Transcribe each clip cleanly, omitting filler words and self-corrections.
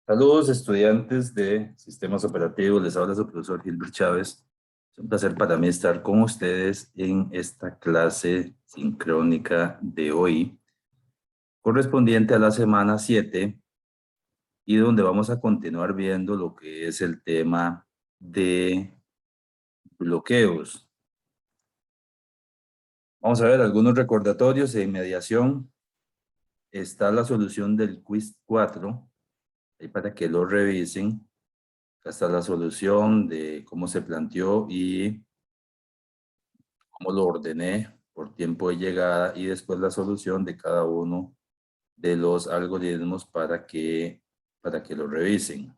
Saludos estudiantes de sistemas operativos, les habla su profesor Gilbert Chávez. Es un placer para mí estar con ustedes en esta clase sincrónica de hoy, correspondiente a la semana 7 y donde vamos a continuar viendo lo que es el tema de bloqueos. Vamos a ver algunos recordatorios de inmediación. Está la solución del quiz 4, ahí para que lo revisen. Acá está la solución de cómo se planteó y cómo lo ordené por tiempo de llegada y después la solución de cada uno de los algoritmos para que lo revisen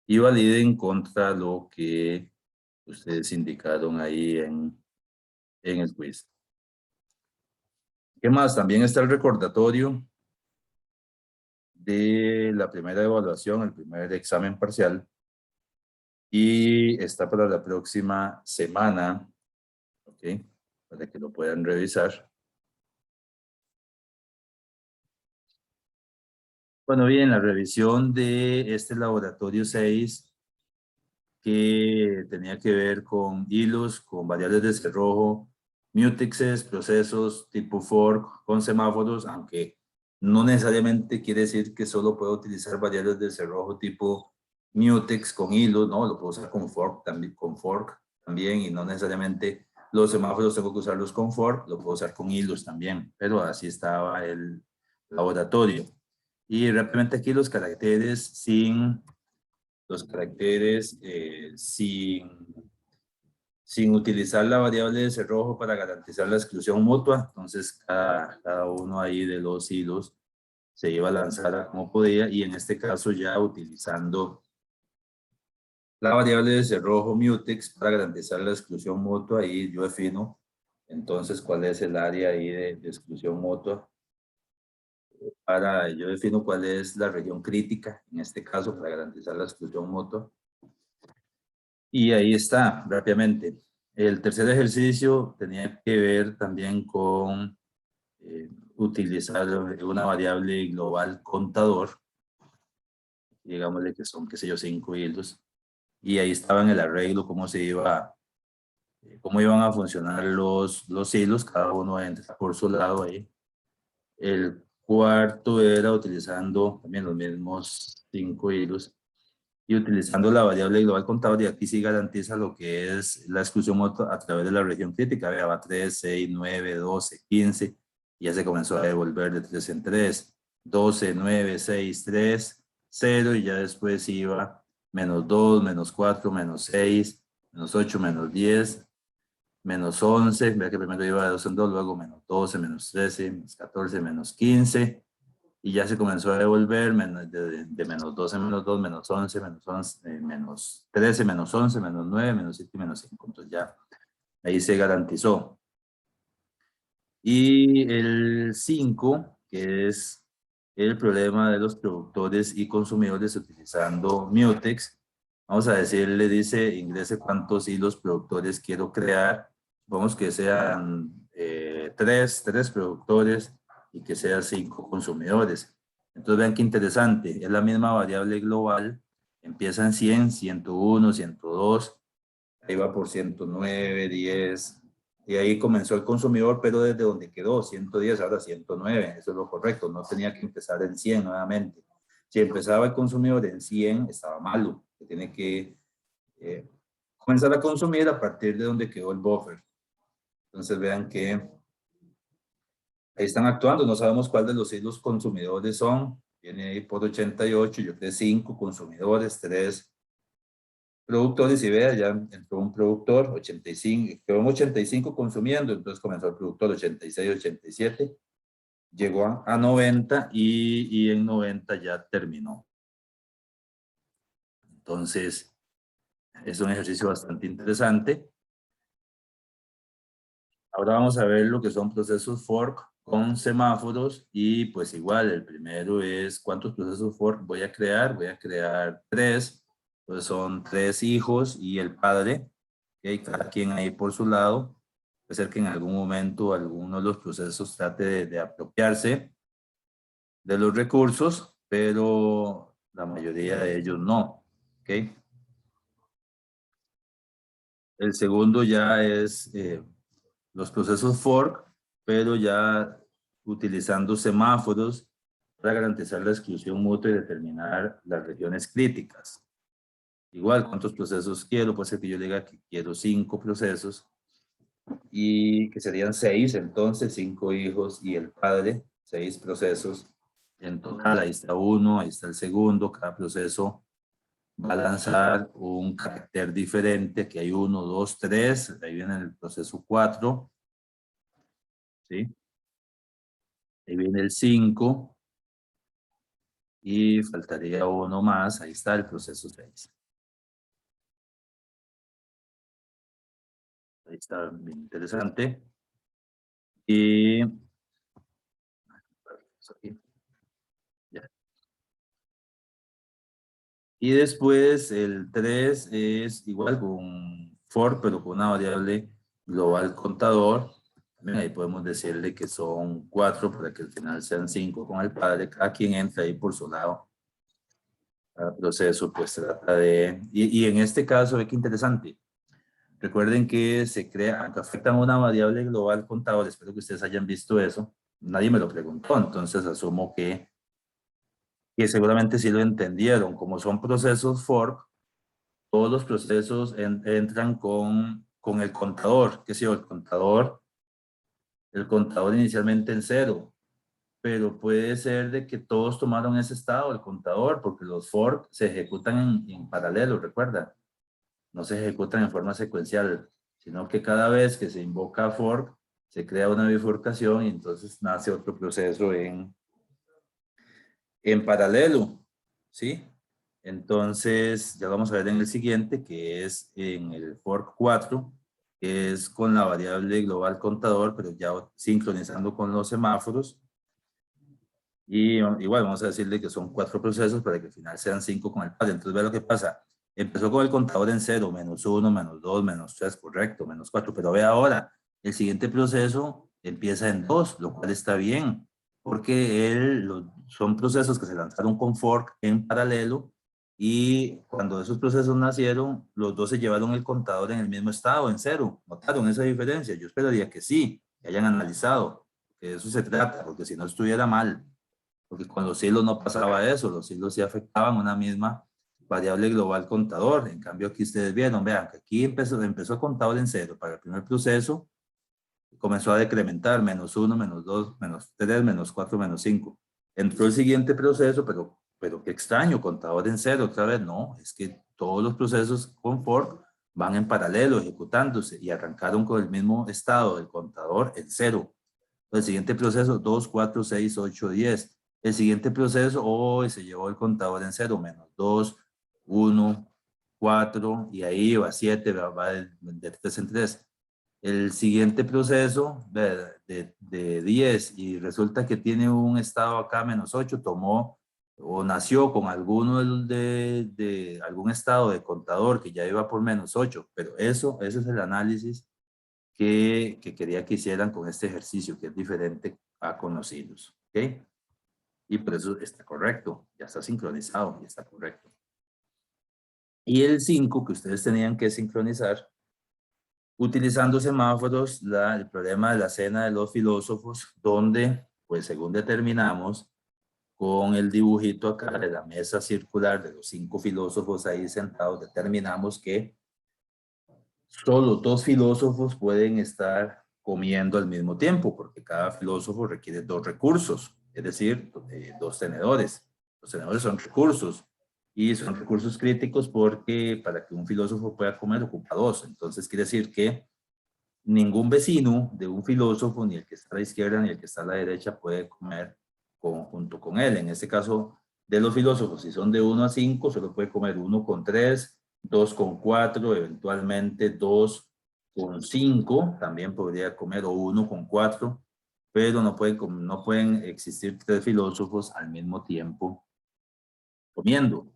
y validen contra lo que ustedes indicaron ahí en el quiz. ¿Qué más? También está el recordatorio de la primera evaluación, el primer examen parcial, y está para la próxima semana, ¿ok? Para que lo puedan revisar. Bueno, bien, la revisión de este laboratorio 6 que tenía que ver con hilos, con variables de cerrojo, mutexes, procesos tipo fork con semáforos, aunque no necesariamente quiere decir que solo puedo utilizar variables de cerrojo tipo mutex con hilos, no, lo puedo usar con fork también, y no necesariamente los semáforos tengo que usarlos con fork, lo puedo usar con hilos también, pero así estaba el laboratorio. Y rápidamente aquí los caracteres sin utilizar la variable de cerrojo para garantizar la exclusión mutua. Entonces, cada uno ahí de los hilos se iba a lanzar a como podía, y en este caso ya utilizando la variable de cerrojo mutex para garantizar la exclusión mutua, y yo defino entonces cuál es el área ahí de exclusión mutua. Yo defino cuál es la región crítica, en este caso, para garantizar la exclusión mutua. Y ahí está, rápidamente. El tercer ejercicio tenía que ver también con utilizar una variable global contador, digámosle que son, qué sé yo, 5 hilos, y ahí estaba en el arreglo cómo iban a funcionar los hilos, cada uno entra por su lado ahí. El cuarto era utilizando también los mismos 5 hilos, y utilizando la variable global contable, y aquí sí garantiza lo que es la exclusión mutua a través de la región crítica. Va 3, 6, 9, 12, 15, y ya se comenzó a devolver de 3 en 3, 12, 9, 6, 3, 0, y ya después iba menos 2, menos 4, menos 6, menos 8, menos 10, menos 11, vea que primero iba de 2 en 2, luego menos 12, menos 13, menos 14, menos 15, y ya se comenzó a devolver de menos 12, menos 2, menos 11, menos 13, menos 11, menos 9, menos 7 y menos 5. Entonces ya ahí se garantizó. Y el 5, que es el problema de los productores y consumidores utilizando Mutex. Vamos a decirle, dice, ingrese cuántos hilos productores quiero crear. Vamos que sean tres productores y que sean 5 consumidores. Entonces vean qué interesante, es la misma variable global, empieza en 100, 101, 102, ahí va por 109, 10, y ahí comenzó el consumidor, pero desde donde quedó, 110, ahora 109, eso es lo correcto, no tenía que empezar en 100 nuevamente. Si empezaba el consumidor en 100, estaba malo, tiene que comenzar a consumir a partir de donde quedó el buffer. Entonces vean que ahí están actuando, no sabemos cuál de los hilos consumidores son, viene ahí por 88, yo creo 5 consumidores, 3 productores, y vea, ya entró un productor, 85, quedó en 85 consumiendo, entonces comenzó el productor 86, 87, llegó a 90 y en 90 ya terminó. Entonces, es un ejercicio bastante interesante. Ahora vamos a ver lo que son procesos fork con semáforos, y pues igual, el primero es cuántos procesos fork voy a crear. Voy a crear 3, pues son 3 hijos y el padre, ¿okay? Cada quien ahí por su lado. Puede ser que en algún momento alguno de los procesos trate de apropiarse de los recursos, pero La mayoría de ellos no. ¿Ok? El segundo ya es los procesos fork, pero ya utilizando semáforos para garantizar la exclusión mutua y determinar las regiones críticas. Igual, ¿cuántos procesos quiero? Puede ser que yo diga que quiero 5 procesos y que serían 6, entonces 5 hijos y el padre, 6 procesos. En total, ahí está uno, ahí está el segundo, cada proceso va a lanzar un carácter diferente, que hay 1, 2, 3, ahí viene el proceso 4, ¿sí? Ahí viene el 5 y faltaría uno más, ahí está el proceso 6. Ahí está, bien interesante. Y ya. Y después el 3 es igual con for, pero con una variable global contador. También ahí podemos decirle que son 4 para que al final sean 5 con el padre. Cada quien entra ahí por su lado. Cada proceso pues trata de... Y en este caso, ve qué interesante. Recuerden que se crea, aunque afectan una variable global contador, espero que ustedes hayan visto eso. Nadie me lo preguntó, entonces asumo que seguramente sí lo entendieron. Como son procesos fork, todos los procesos entran con el contador, que si el contador inicialmente en cero, pero puede ser de que todos tomaron ese estado, el contador, porque los fork se ejecutan en paralelo, recuerda, no se ejecutan en forma secuencial, sino que cada vez que se invoca fork, se crea una bifurcación y entonces nace otro proceso en paralelo, ¿sí? Entonces, ya vamos a ver en el siguiente, que es en el fork 4, que es con la variable global contador, pero ya sincronizando con los semáforos. Y igual vamos a decirle que son 4 procesos para que al final sean 5 con el padre. Entonces, ve lo que pasa. Empezó con el contador en 0, -1, -2, -3, correcto, -4. Pero ve ahora, el siguiente proceso empieza en 2, lo cual está bien, porque son procesos que se lanzaron con fork en paralelo y cuando esos procesos nacieron, los dos se llevaron el contador en el mismo estado, en 0. ¿Notaron esa diferencia? Yo esperaría que sí, que hayan analizado, que de eso se trata, porque si no estuviera mal. Porque con los hilos no pasaba eso, los hilos sí afectaban una misma variable global contador. En cambio, aquí ustedes vieron, vean, que aquí empezó contador en 0 para el primer proceso, comenzó a decrementar, -1, -2, -3, -4, -5. Entró el siguiente proceso, pero qué extraño, contador en 0 otra vez. No, es que todos los procesos con fork van en paralelo ejecutándose y arrancaron con el mismo estado del contador en 0. El siguiente proceso, 2, 4, 6, 8, 10. El siguiente proceso, hoy se llevó el contador en 0, -2, 1, 4, y ahí va 7, va de 3 en 3. El siguiente proceso de 10 y resulta que tiene un estado acá -8, tomó o nació con alguno de algún estado de contador que ya iba por -8, pero ese es el análisis que quería que hicieran con este ejercicio, que es diferente a conocidos. ¿Ok? Y por eso está correcto, ya está sincronizado, ya está correcto. Y el 5 que ustedes tenían que sincronizar, utilizando semáforos, el problema de la cena de los filósofos, donde, pues según determinamos, con el dibujito acá de la mesa circular de los 5 filósofos ahí sentados, determinamos que solo 2 filósofos pueden estar comiendo al mismo tiempo, porque cada filósofo requiere 2 recursos, es decir, 2 tenedores. Los tenedores son recursos, y son recursos críticos porque para que un filósofo pueda comer ocupa 2. Entonces quiere decir que ningún vecino de un filósofo, ni el que está a la izquierda ni el que está a la derecha, puede comer junto con él. En este caso de los filósofos, si son de 1 a 5, solo puede comer 1 con 3, 2 con 4, eventualmente 2 con 5, también podría comer, o 1 con 4, pero no pueden existir 3 filósofos al mismo tiempo comiendo.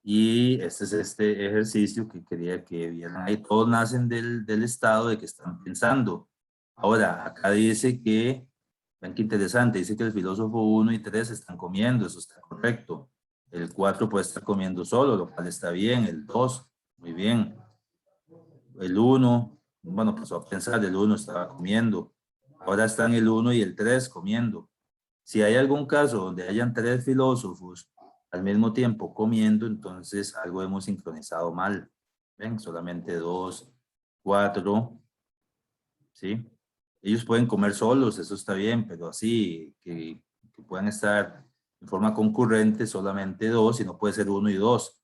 Y este es este ejercicio que quería que vieran ahí. Todos nacen del estado de que están pensando. Ahora, acá dice que, ven qué interesante, dice que el filósofo 1 y 3 están comiendo, eso está correcto. El 4 puede estar comiendo solo, lo cual está bien. El 2, muy bien. El 1, bueno, pasó a pensar, el 1 estaba comiendo. Ahora están el 1 y el 3 comiendo. Si hay algún caso donde hayan 3 filósofos al mismo tiempo comiendo, entonces algo hemos sincronizado mal. ¿Ven? Solamente 2, 4, ¿sí? Ellos pueden comer solos, eso está bien, pero así, que puedan estar en forma concurrente, solamente 2, y no puede ser 1 y 2.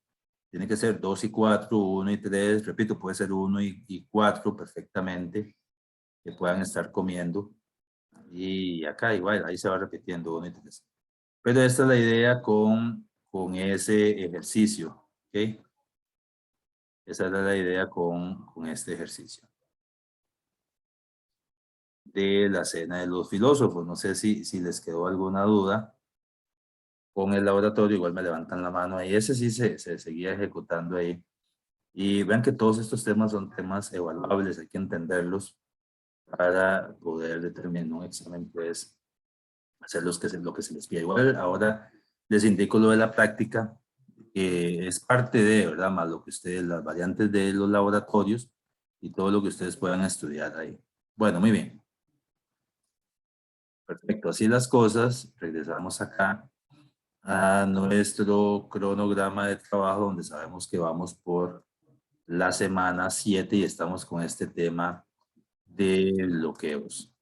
Tiene que ser 2 y 4, 1 y 3, repito, puede ser 1 y 4 perfectamente, que puedan estar comiendo. Y acá igual, ahí se va repitiendo 1 y 3. Pero esta es la idea con ese ejercicio, ¿ok? Esa era la idea con este ejercicio de la cena de los filósofos. No sé si les quedó alguna duda con el laboratorio, igual me levantan la mano ahí. Ese sí se seguía ejecutando ahí. Y vean que todos estos temas son temas evaluables, hay que entenderlos para poder determinar un examen, pues hacer lo que se les pide. Igual ahora les indico lo de la práctica, que es parte de, ¿verdad? Más lo que ustedes, las variantes de los laboratorios y todo lo que ustedes puedan estudiar ahí. Bueno, muy bien. Perfecto, así las cosas. Regresamos acá a nuestro cronograma de trabajo donde sabemos que vamos por la semana 7 y estamos con este tema de bloqueos.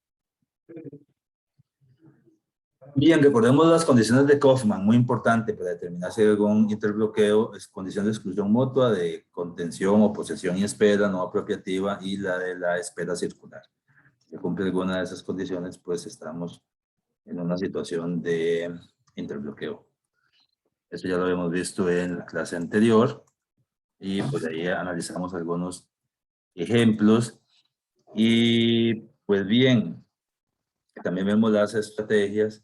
Bien, recordemos las condiciones de Kaufman, muy importante para determinar si hay algún interbloqueo, es condición de exclusión mutua, de contención o posesión y espera no apropiativa y la de la espera circular. Si se cumple alguna de esas condiciones, pues estamos en una situación de interbloqueo. Eso ya lo habíamos visto en la clase anterior y pues ahí analizamos algunos ejemplos y pues bien, también vemos las estrategias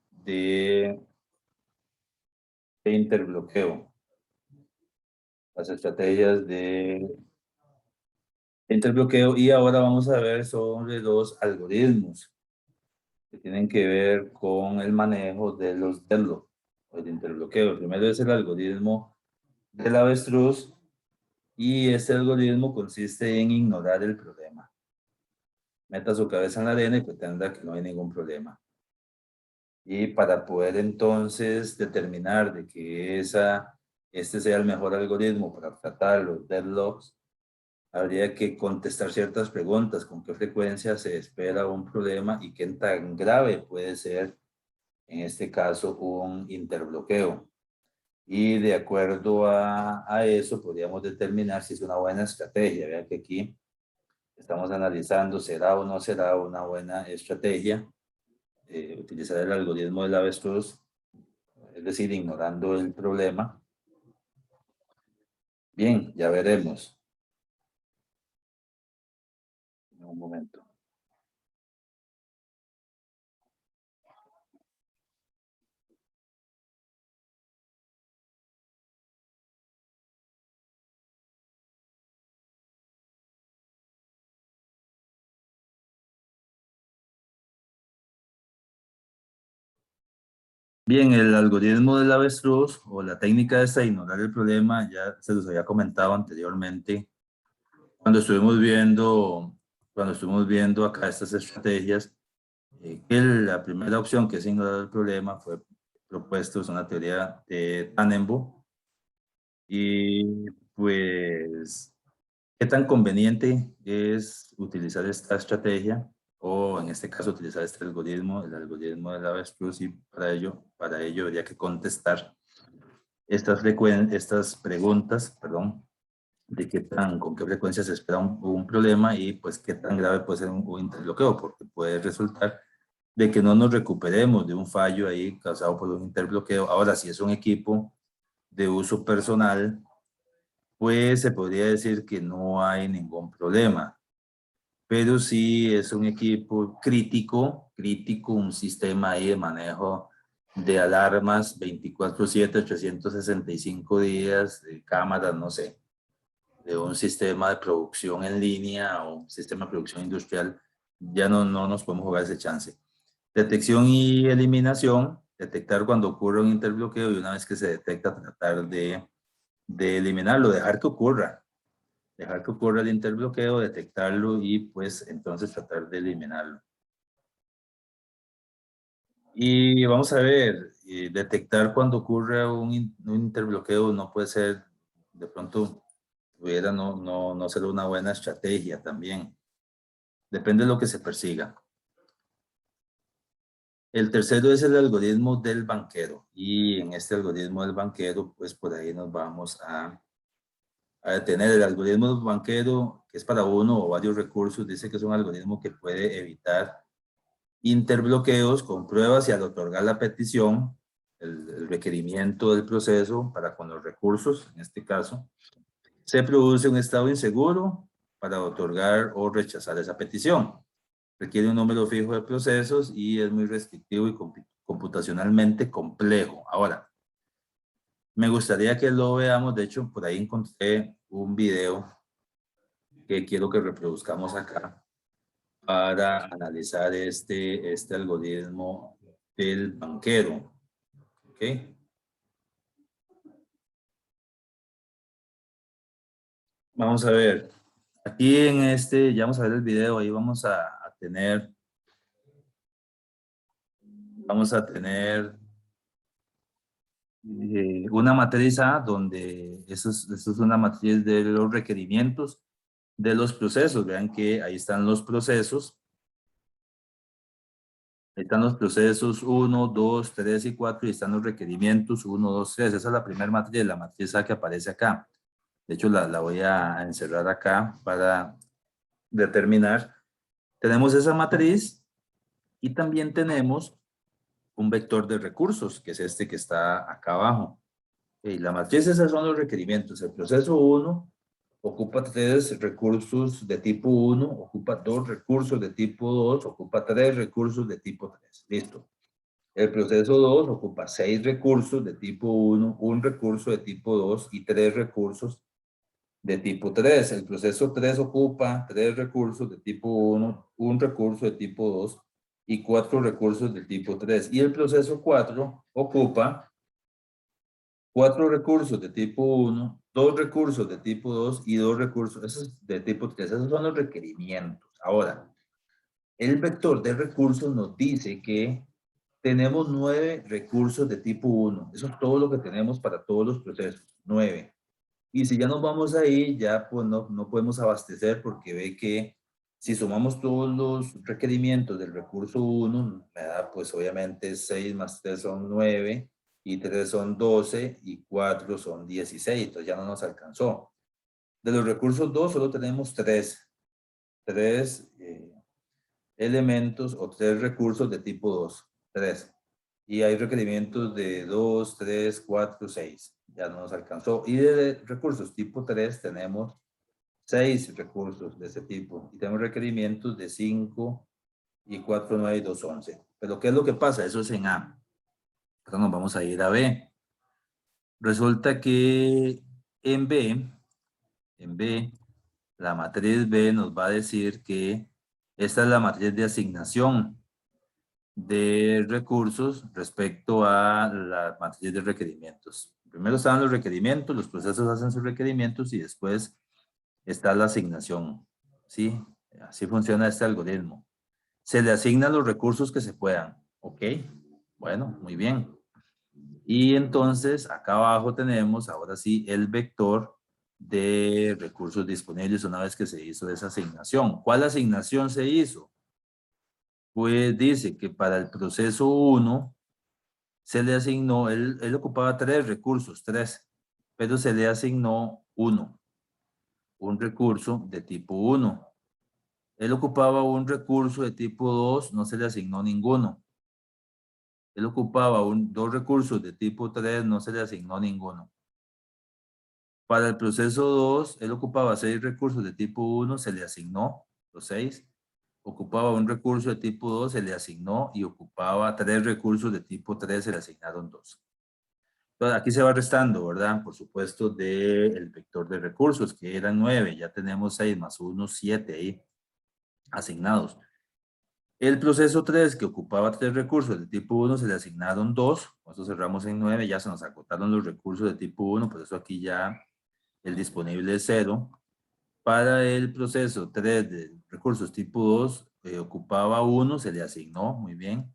de interbloqueo, las estrategias de interbloqueo y ahora vamos a ver sobre los algoritmos que tienen que ver con el manejo de los deadlock o el interbloqueo. El primero es el algoritmo del avestruz y este algoritmo consiste en ignorar el problema. Meta su cabeza en la arena y pretenda que no hay ningún problema. Y para poder entonces determinar de que este sea el mejor algoritmo para tratar los deadlocks, habría que contestar ciertas preguntas, con qué frecuencia se espera un problema y qué tan grave puede ser, en este caso, un interbloqueo. Y de acuerdo a eso, podríamos determinar si es una buena estrategia. Vean que aquí estamos analizando, ¿será o no será una buena estrategia utilizar el algoritmo del avestruz? Es decir, ignorando el problema. Bien, ya veremos. Un momento. Bien, el algoritmo del avestruz o la técnica esta de ignorar el problema ya se los había comentado anteriormente cuando estuvimos viendo acá estas estrategias, que la primera opción que es ignorar el problema fue propuesto, es una teoría de Tannenbaum y pues qué tan conveniente es utilizar esta estrategia o en este caso utilizar este algoritmo, el algoritmo del avestruz y para ello habría que contestar estas preguntas, perdón, de con qué frecuencia se espera un problema y pues qué tan grave puede ser un interbloqueo, porque puede resultar de que no nos recuperemos de un fallo ahí causado por un interbloqueo. Ahora, si es un equipo de uso personal, pues se podría decir que no hay ningún problema. Pero si es un equipo crítico, un sistema ahí de manejo de alarmas 24/7, 365 días, de cámaras, no sé, de un sistema de producción en línea o un sistema de producción industrial, ya no nos podemos jugar ese chance. Detección y eliminación, detectar cuando ocurre un interbloqueo y una vez que se detecta tratar de eliminarlo, dejar que ocurra el interbloqueo, detectarlo y pues entonces tratar de eliminarlo. Y vamos a ver, detectar cuando ocurre un interbloqueo no puede ser, de pronto pudiera no ser una buena estrategia también. Depende de lo que se persiga. El tercero es el algoritmo del banquero. Y en este algoritmo del banquero, pues por ahí nos vamos a detener. El algoritmo del banquero, que es para uno o varios recursos, dice que es un algoritmo que puede evitar interbloqueos con pruebas y al otorgar la petición, el requerimiento del proceso para con los recursos, en este caso, se produce un estado inseguro para otorgar o rechazar esa petición. Requiere un número fijo de procesos y es muy restrictivo y computacionalmente complejo. Ahora, me gustaría que lo veamos. De hecho, por ahí encontré un video que quiero que reproduzcamos acá para analizar este algoritmo del banquero. ¿Ok? Vamos a ver. Aquí en ya vamos a ver el video, ahí vamos a tener una matriz A donde eso es una matriz de los requerimientos de los procesos. Vean que ahí están los procesos. Ahí están los procesos 1, 2, 3 y 4 y están los requerimientos 1, 2, 3. Esa es la primera matriz, la matriz A que aparece acá. De hecho, la voy a encerrar acá para determinar. Tenemos esa matriz y también tenemos un vector de recursos, que es este que está acá abajo. Y la matriz, esos son los requerimientos. El proceso 1 ocupa 3 recursos de tipo 1, ocupa 2 recursos de tipo 2, ocupa 3 recursos de tipo 3. Listo. El proceso 2 ocupa 6 recursos de tipo 1, un recurso de tipo 2 y 3 recursos de tipo 3. El proceso 3 ocupa 3 recursos de tipo 1, un recurso de tipo 2 y 4 recursos de tipo 3. Y el proceso 4 ocupa 4 recursos de tipo 1, 2 recursos de tipo 2 y 2 recursos de tipo 3. Esos son los requerimientos. Ahora, el vector de recursos nos dice que tenemos 9 recursos de tipo 1. Eso es todo lo que tenemos para todos los procesos. 9. Y si ya nos vamos ahí, ya pues no podemos abastecer porque ve que si sumamos todos los requerimientos del recurso 1, me da pues obviamente 6 más 3 son 9 y 3 son 12 y 4 son 16, entonces ya no nos alcanzó. De los recursos 2 solo tenemos 3 elementos o 3 recursos de tipo 2, 3. Y hay requerimientos de 2, 3, 4, 6. Ya no nos alcanzó. Y de recursos tipo 3 tenemos 6 recursos de ese tipo. Y tenemos requerimientos de 5 y 4, 9 y 2, 11. Pero ¿qué es lo que pasa? Eso es en A. Ahora nos vamos a ir a B. Resulta que en B, la matriz B nos va a decir que esta es la matriz de asignación de recursos respecto a la matriz de requerimientos. Primero están los requerimientos, los procesos hacen sus requerimientos y después está la asignación. ¿Sí? Así funciona este algoritmo. Se le asignan los recursos que se puedan. ¿Ok? Bueno, muy bien. Y entonces acá abajo tenemos ahora sí el vector de recursos disponibles una vez que se hizo esa asignación. ¿Cuál asignación se hizo? Pues dice que para el proceso 1 se le asignó, él ocupaba 3 recursos, 3, pero se le asignó un recurso de tipo 1. Él ocupaba un recurso de tipo 2, no se le asignó ninguno. Él ocupaba 2 recursos de tipo 3, no se le asignó ninguno. Para el proceso 2, él ocupaba 6 recursos de tipo 1, se le asignó los 6. Ocupaba un recurso de tipo 2, se le asignó y ocupaba 3 recursos de tipo 3, se le asignaron 2. Entonces, aquí se va restando, ¿verdad? Por supuesto, del vector de recursos, que eran 9. Ya tenemos 6 más 1, 7 ahí asignados. El proceso 3, que ocupaba 3 recursos de tipo 1, se le asignaron 2. Con esto cerramos en 9, ya se nos agotaron los recursos de tipo 1, por eso aquí ya el disponible es 0. Para el proceso 3 de recursos tipo 2, ocupaba 1, se le asignó, muy bien.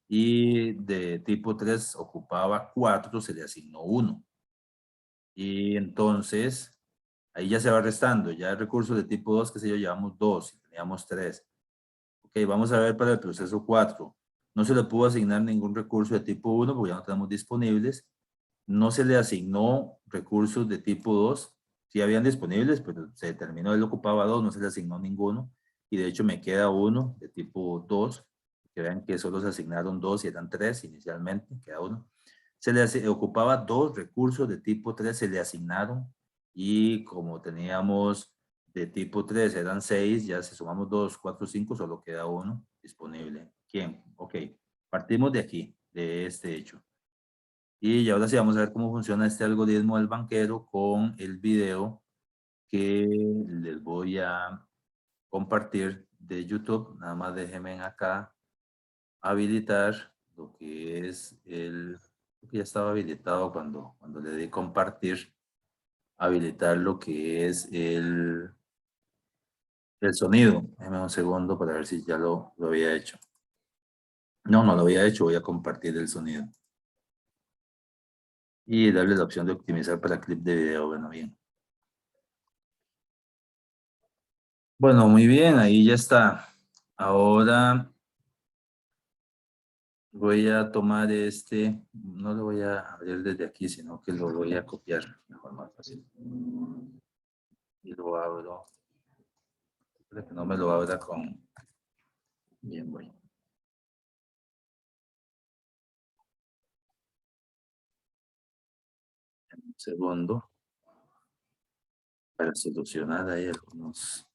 Y de tipo 3 ocupaba 4, se le asignó 1. Y entonces, ahí ya se va restando. Ya el recurso de tipo 2, que sé yo, llevamos 2 y teníamos 3. Ok, vamos a ver para el proceso 4. No se le pudo asignar ningún recurso de tipo 1 porque ya no tenemos disponibles. No se le asignó recursos de tipo 2. Sí habían disponibles, pero se determinó, él ocupaba 2, no se le asignó ninguno. Y de hecho me queda uno de tipo 2. Que vean que solo se asignaron 2 y eran 3 inicialmente, queda uno. Se le ocupaba 2 recursos de tipo 3, se le asignaron. Y como teníamos de tipo 3 eran 6, ya si sumamos 2, 4, 5, solo queda uno disponible. ¿Quién? Ok, partimos de aquí, de este hecho. Y ahora sí vamos a ver cómo funciona este algoritmo del banquero con el video que les voy a compartir de YouTube. Nada más déjenme acá habilitar lo que es el... que ya estaba habilitado cuando le di compartir. Habilitar lo que es el sonido. Déjenme un segundo para ver si ya lo había hecho. No lo había hecho. Voy a compartir el sonido. Y darle la opción de optimizar para clip de video. Bueno, bien. Bueno, muy bien, ahí ya está. Ahora voy a tomar este, no lo voy a abrir desde aquí, sino que lo voy a copiar, mejor, más fácil. Y lo abro, para que no me lo abra con, bien, voy. Un segundo, para solucionar ahí algunos,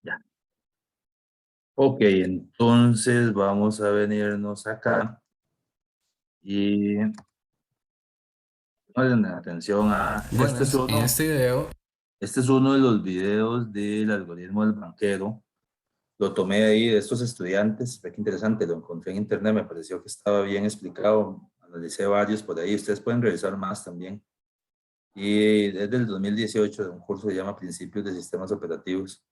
ya. Ok, entonces vamos a venirnos acá y pongan atención a, Buenas, en este video este es uno de los videos del algoritmo del banquero. Lo tomé de ahí de estos estudiantes, ve que interesante, lo encontré en internet, me pareció que estaba bien explicado, analicé varios por ahí, ustedes pueden revisar más también. Y es del 2018, de un curso que se llama Principios de Sistemas Operativos.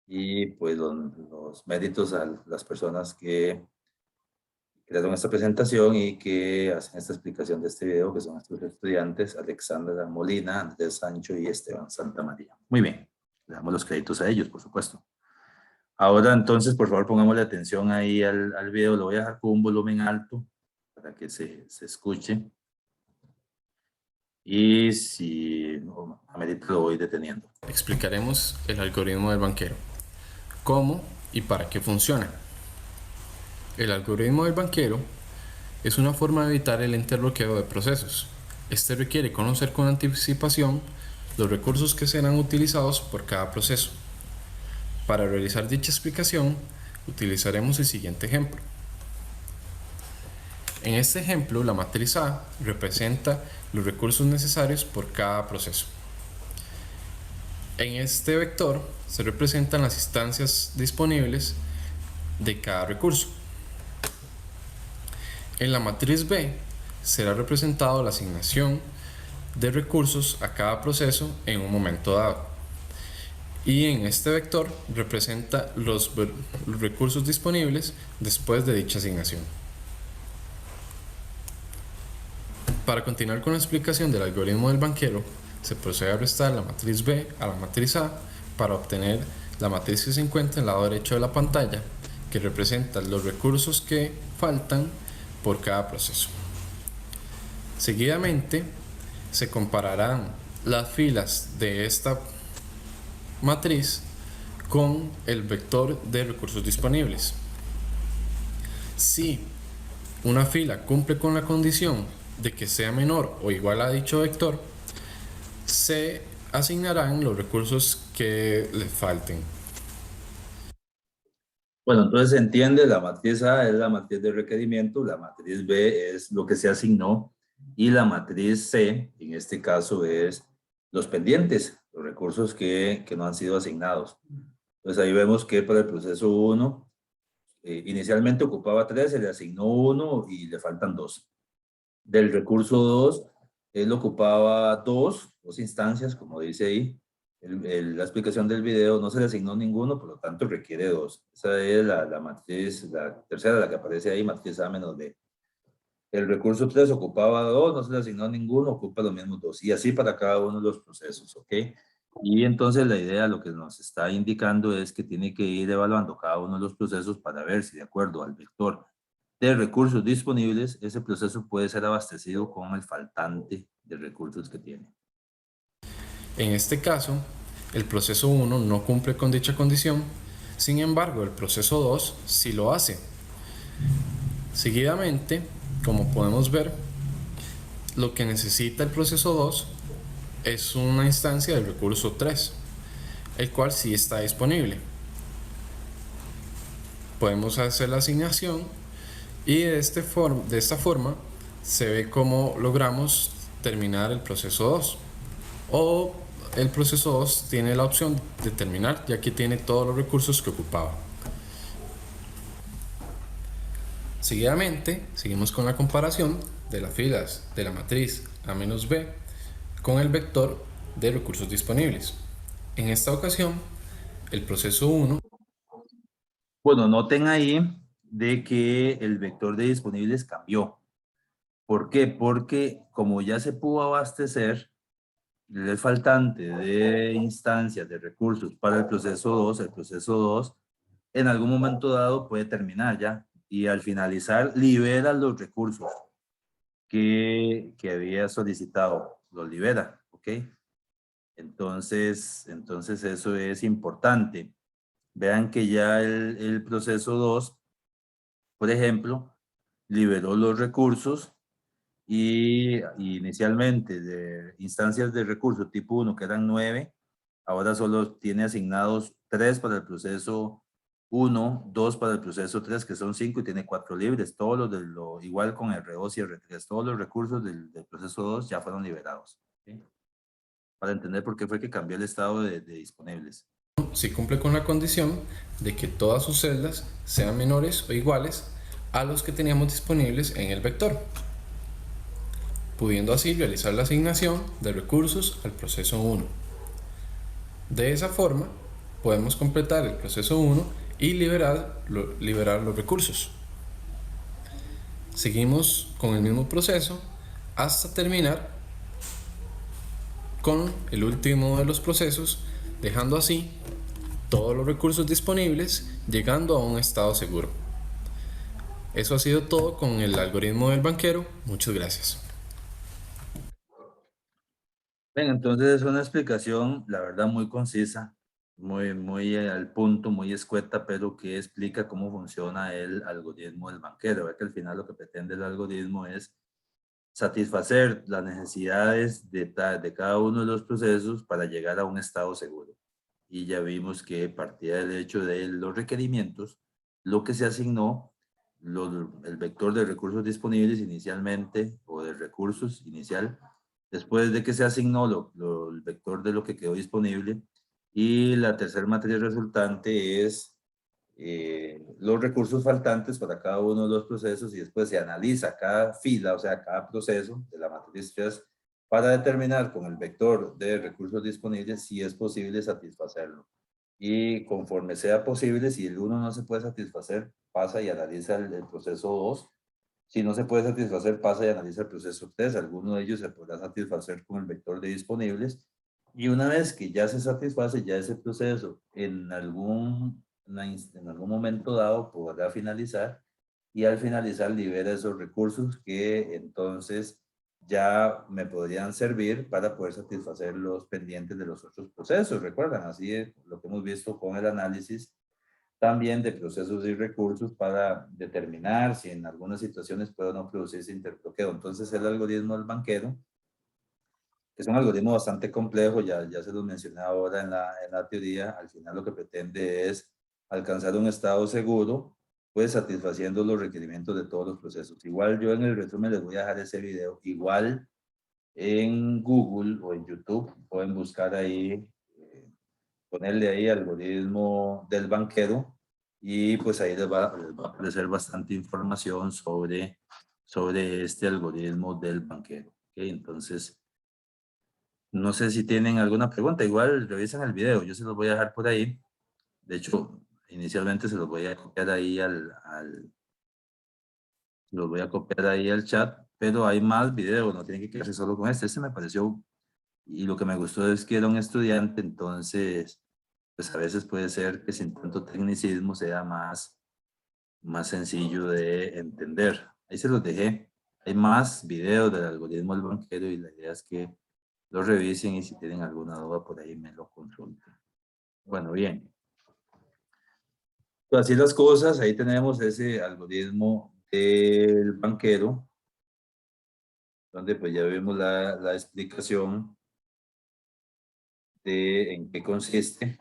Y pues los méritos a las personas que crearon esta presentación y que hacen esta explicación de este video, que son estos estudiantes, Alexandra Molina, Andrés Sancho y Esteban Santamaría. Muy bien, le damos los créditos a ellos, por supuesto. Ahora entonces, por favor, pongámosle atención ahí al video. Lo voy a dejar con un volumen alto para que se escuche. Y si no, amerita, lo voy deteniendo. explicaremos el algoritmo del banquero, cómo y para qué funciona. El algoritmo del banquero es una forma de evitar el interbloqueo de procesos. Este requiere conocer con anticipación los recursos que serán utilizados por cada proceso. Para realizar dicha explicación, utilizaremos el siguiente ejemplo. En este ejemplo, la matriz A representa los recursos necesarios por cada proceso. En este vector se representan las instancias disponibles de cada recurso. En la matriz B será representado la asignación de recursos a cada proceso en un momento dado. Y en este vector representa los recursos disponibles después de dicha asignación. Para continuar con la explicación del algoritmo del banquero, se procede a restar la matriz B a la matriz A para obtener la matriz que se encuentra en el lado derecho de la pantalla, que representa los recursos que faltan por cada proceso. Seguidamente, se compararán las filas de esta matriz con el vector de recursos disponibles. Si una fila cumple con la condición de que sea menor o igual a dicho vector, se asignarán los recursos que le falten. Bueno, entonces se entiende, la matriz A es la matriz de requerimiento, la matriz B es lo que se asignó y la matriz C, en este caso, es los pendientes, los recursos que no han sido asignados. Entonces ahí vemos que para el proceso 1 inicialmente ocupaba 3, se le asignó 1 y le faltan 2. Del recurso 2, él ocupaba 2 instancias, como dice ahí. La explicación del video, no se le asignó ninguno, por lo tanto requiere 2. Esa es la matriz, la tercera, la que aparece ahí, matriz A menos B. El recurso 3 ocupaba 2, no se le asignó ninguno, ocupa los mismos 2. Y así para cada uno de los procesos, ¿ok? Y entonces la idea, lo que nos está indicando es que tiene que ir evaluando cada uno de los procesos para ver si de acuerdo al vector de recursos disponibles, ese proceso puede ser abastecido con el faltante de recursos que tiene. En este caso, el proceso 1 no cumple con dicha condición, sin embargo, el proceso 2 sí lo hace. Seguidamente, como podemos ver, lo que necesita el proceso 2 es una instancia del recurso 3, el cual sí está disponible. Podemos hacer la asignación y de esta forma se ve cómo logramos terminar el proceso 2. O el proceso 2 tiene la opción de terminar, ya que tiene todos los recursos que ocupaba. Seguidamente, seguimos con la comparación de las filas de la matriz A-B con el vector de recursos disponibles. En esta ocasión, el proceso 1. Bueno, noten ahí de que el vector de disponibles cambió. ¿Por qué? Porque como ya se pudo abastecer el faltante de instancias de recursos para el proceso 2 en algún momento dado puede terminar ya. Y al finalizar, libera los recursos que había solicitado. Los libera, ¿ok? Entonces eso es importante. Vean que ya el proceso 2, por ejemplo, liberó los recursos y inicialmente de instancias de recurso tipo 1 que eran 9, ahora solo tiene asignados 3 para el proceso 1, 2 para el proceso 3 que son 5 y tiene 4 libres. Todos los igual con R2 y R3, todos los recursos del proceso 2 ya fueron liberados. ¿Sí? Para entender por qué fue que cambió el estado de disponibles. Si cumple con la condición de que todas sus celdas sean menores o iguales a los que teníamos disponibles en el vector, pudiendo así realizar la asignación de recursos al proceso 1. De esa forma, podemos completar el proceso 1 y liberar los recursos. Seguimos con el mismo proceso hasta terminar con el último de los procesos, dejando así todos los recursos disponibles, llegando a un estado seguro. Eso ha sido todo con el algoritmo del banquero. Muchas gracias. Bien, entonces es una explicación, la verdad, muy concisa, muy al punto, muy escueta, pero que explica cómo funciona el algoritmo del banquero. Ve que al final lo que pretende el algoritmo es satisfacer las necesidades de cada uno de los procesos para llegar a un estado seguro. Y ya vimos que partía del hecho de los requerimientos, lo que se asignó, el vector de recursos disponibles inicialmente, o de recursos inicial, después de que se asignó el vector de lo que quedó disponible, y la tercera matriz resultante es los recursos faltantes para cada uno de los procesos, y después se analiza cada fila, o sea, cada proceso de la matriz 3 para determinar con el vector de recursos disponibles si es posible satisfacerlo. Y conforme sea posible, si el 1 no se puede satisfacer, pasa y analiza el proceso 2. Si no se puede satisfacer, pasa y analiza el proceso 3. Alguno de ellos se podrá satisfacer con el vector de disponibles. Y una vez que ya se satisface, ya ese proceso en algún momento dado podrá finalizar, y al finalizar libera esos recursos que entonces ya me podrían servir para poder satisfacer los pendientes de los otros procesos. Recuerdan, así es lo que hemos visto con el análisis también de procesos y recursos para determinar si en algunas situaciones puede o no producirse interbloqueo. Entonces el algoritmo del banquero, que es un algoritmo bastante complejo, ya se lo mencioné ahora en la teoría, al final lo que pretende es alcanzar un estado seguro, pues satisfaciendo los requerimientos de todos los procesos. Igual yo en el resumen les voy a dejar ese video, igual en Google o en YouTube pueden buscar ahí, ponerle ahí algoritmo del banquero, y pues ahí les va a aparecer bastante información sobre este algoritmo del banquero. ¿Okay? Entonces, no sé si tienen alguna pregunta, igual revisen el video, yo se los voy a dejar por ahí. De hecho, inicialmente se los voy a copiar ahí los voy a copiar ahí al chat, pero hay más videos, no tienen que quedarse solo con este. Este me pareció, y lo que me gustó es que era un estudiante, entonces, pues a veces puede ser que sin tanto tecnicismo sea más sencillo de entender. Ahí se los dejé. Hay más videos del algoritmo del banquero y la idea es que lo revisen y si tienen alguna duda por ahí me lo consulten. Bueno, bien. Pues así las cosas, ahí tenemos ese algoritmo del banquero, donde pues ya vimos la explicación de en qué consiste.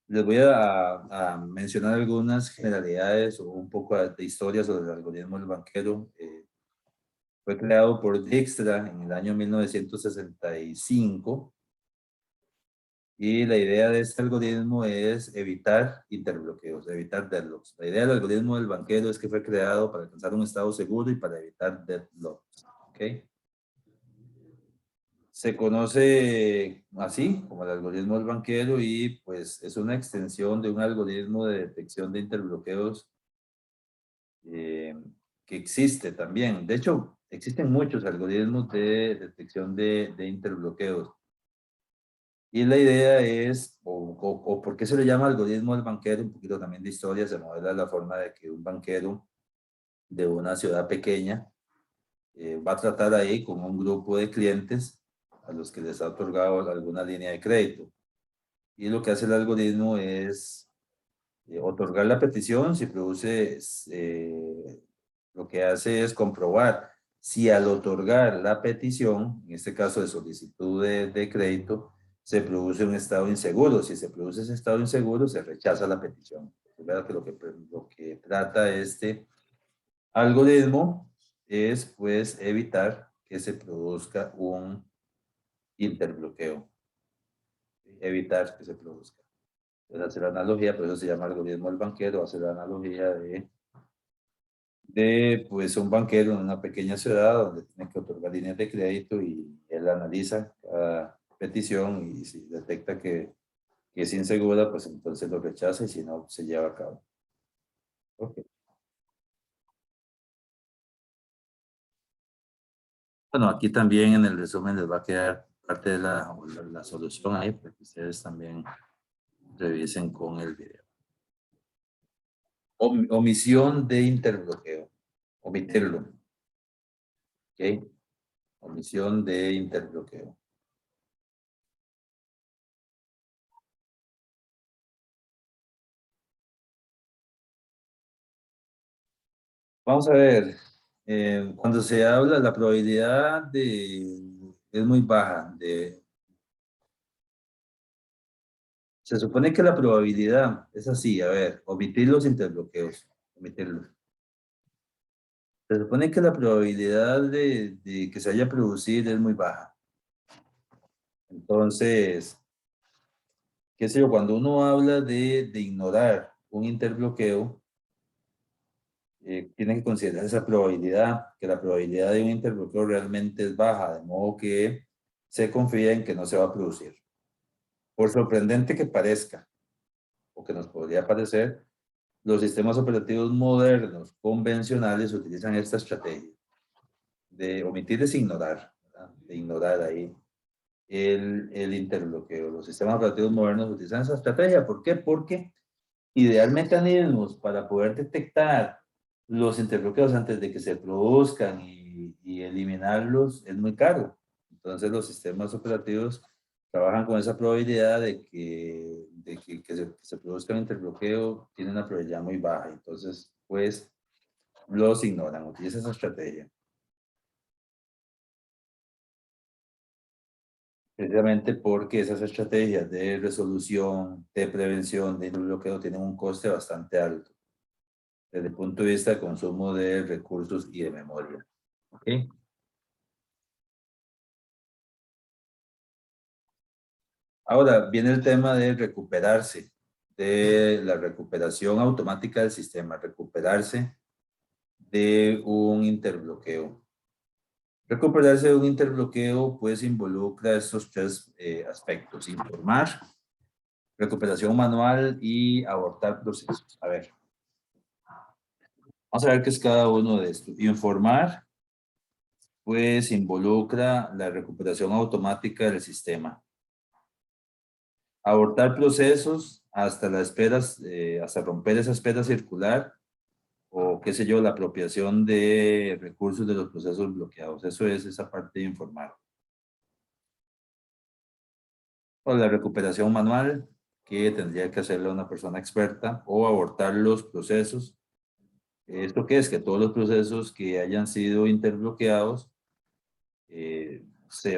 Les voy a mencionar algunas generalidades o un poco de historia sobre el algoritmo del banquero. Fue creado por Dijkstra en el año 1965 y la idea de este algoritmo es evitar interbloqueos, evitar deadlocks. La idea del algoritmo del banquero es que fue creado para alcanzar un estado seguro y para evitar deadlocks. ¿Okay? Se conoce así como el algoritmo del banquero y pues es una extensión de un algoritmo de detección de interbloqueos eh, que existe también. De hecho, existen muchos algoritmos de detección de interbloqueos. Y la idea es, o por qué se le llama algoritmo del banquero, un poquito también de historia, se modela la forma de que un banquero de una ciudad pequeña va a tratar ahí con un grupo de clientes a los que les ha otorgado alguna línea de crédito. Y lo que hace el algoritmo es otorgar la petición, si produce, lo que hace es comprobar si al otorgar la petición, en este caso de solicitud de crédito, se produce un estado inseguro. Si se produce ese estado inseguro, se rechaza la petición. Es verdad que lo que trata este algoritmo es pues evitar que se produzca un interbloqueo. Evitar que se produzca. Entonces, hacer la analogía, por eso se llama algoritmo del banquero, hacer la analogía de pues un banquero en una pequeña ciudad donde tiene que otorgar líneas de crédito y él analiza cada petición y si detecta que es insegura, pues entonces lo rechaza y si no, se lleva a cabo. Okay. Bueno, aquí también en el resumen les va a quedar parte de la solución ahí para que ustedes también revisen con el video. Omisión de interbloqueo. Omitirlo. ¿Ok? Omisión de interbloqueo. Vamos a ver, cuando se habla, la probabilidad es muy baja. Se supone que la probabilidad es así, a ver, omitir los interbloqueos, omitirlos. Se supone que la probabilidad de que se haya producido es muy baja. Entonces, qué sé yo, cuando uno habla de ignorar un interbloqueo, tiene que considerar esa probabilidad, que la probabilidad de un interbloqueo realmente es baja, de modo que se confía en que no se va a producir. Por sorprendente que parezca, o que nos podría parecer, los sistemas operativos modernos, convencionales, utilizan esta estrategia de omitir es ignorar, ¿verdad? De ignorar ahí el interbloqueo. Los sistemas operativos modernos utilizan esa estrategia. ¿Por qué? Porque idear mecanismos para poder detectar los interbloqueos antes de que se produzcan y eliminarlos es muy caro. Entonces los sistemas operativos trabajan con esa probabilidad que se produzca un interbloqueo, tiene una probabilidad muy baja. Entonces, pues, los ignoran, utilizan esa estrategia. Precisamente porque esas estrategias de resolución, de prevención, de interbloqueo tienen un coste bastante alto desde el punto de vista de consumo de recursos y de memoria. ¿Okay? Ahora viene el tema de recuperarse de la recuperación automática del sistema, recuperarse de un interbloqueo. Recuperarse de un interbloqueo pues involucra estos tres aspectos: informar, recuperación manual y abortar procesos. A ver, vamos a ver qué es cada uno de estos. Informar pues involucra la recuperación automática del sistema. Abortar procesos hasta la espera, hasta romper esa espera circular, o qué sé yo, la apropiación de recursos de los procesos bloqueados. Eso es esa parte de informar. O la recuperación manual, que tendría que hacerla una persona experta, o abortar los procesos. ¿Esto qué es? Que todos los procesos que hayan sido interbloqueados se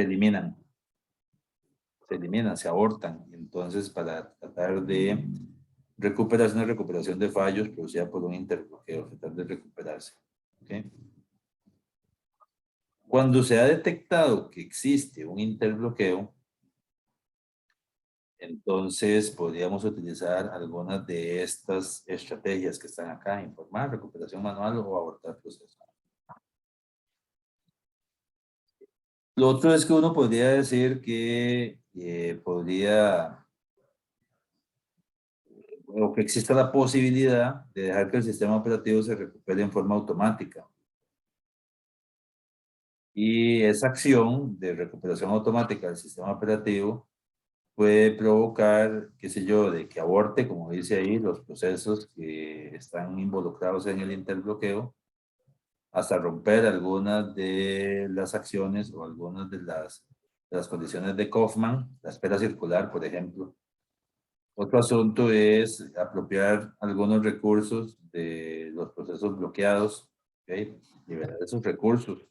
eliminan, se abortan. Entonces, para tratar de recuperar una recuperación de fallos producida por un interbloqueo, tratar de recuperarse. ¿Okay? Cuando se ha detectado que existe un interbloqueo, entonces podríamos utilizar algunas de estas estrategias que están acá: informar, recuperación manual o abortar proceso. Lo otro es que uno podría decir que o que exista la posibilidad de dejar que el sistema operativo se recupere en forma automática. Y esa acción de recuperación automática del sistema operativo puede provocar, qué sé yo, de que aborte, como dice ahí, los procesos que están involucrados en el interbloqueo, hasta romper algunas de las acciones o algunas de las condiciones de Kaufman, la espera circular, por ejemplo. Otro asunto es apropiar algunos recursos de los procesos bloqueados, ¿okay? Liberar esos recursos.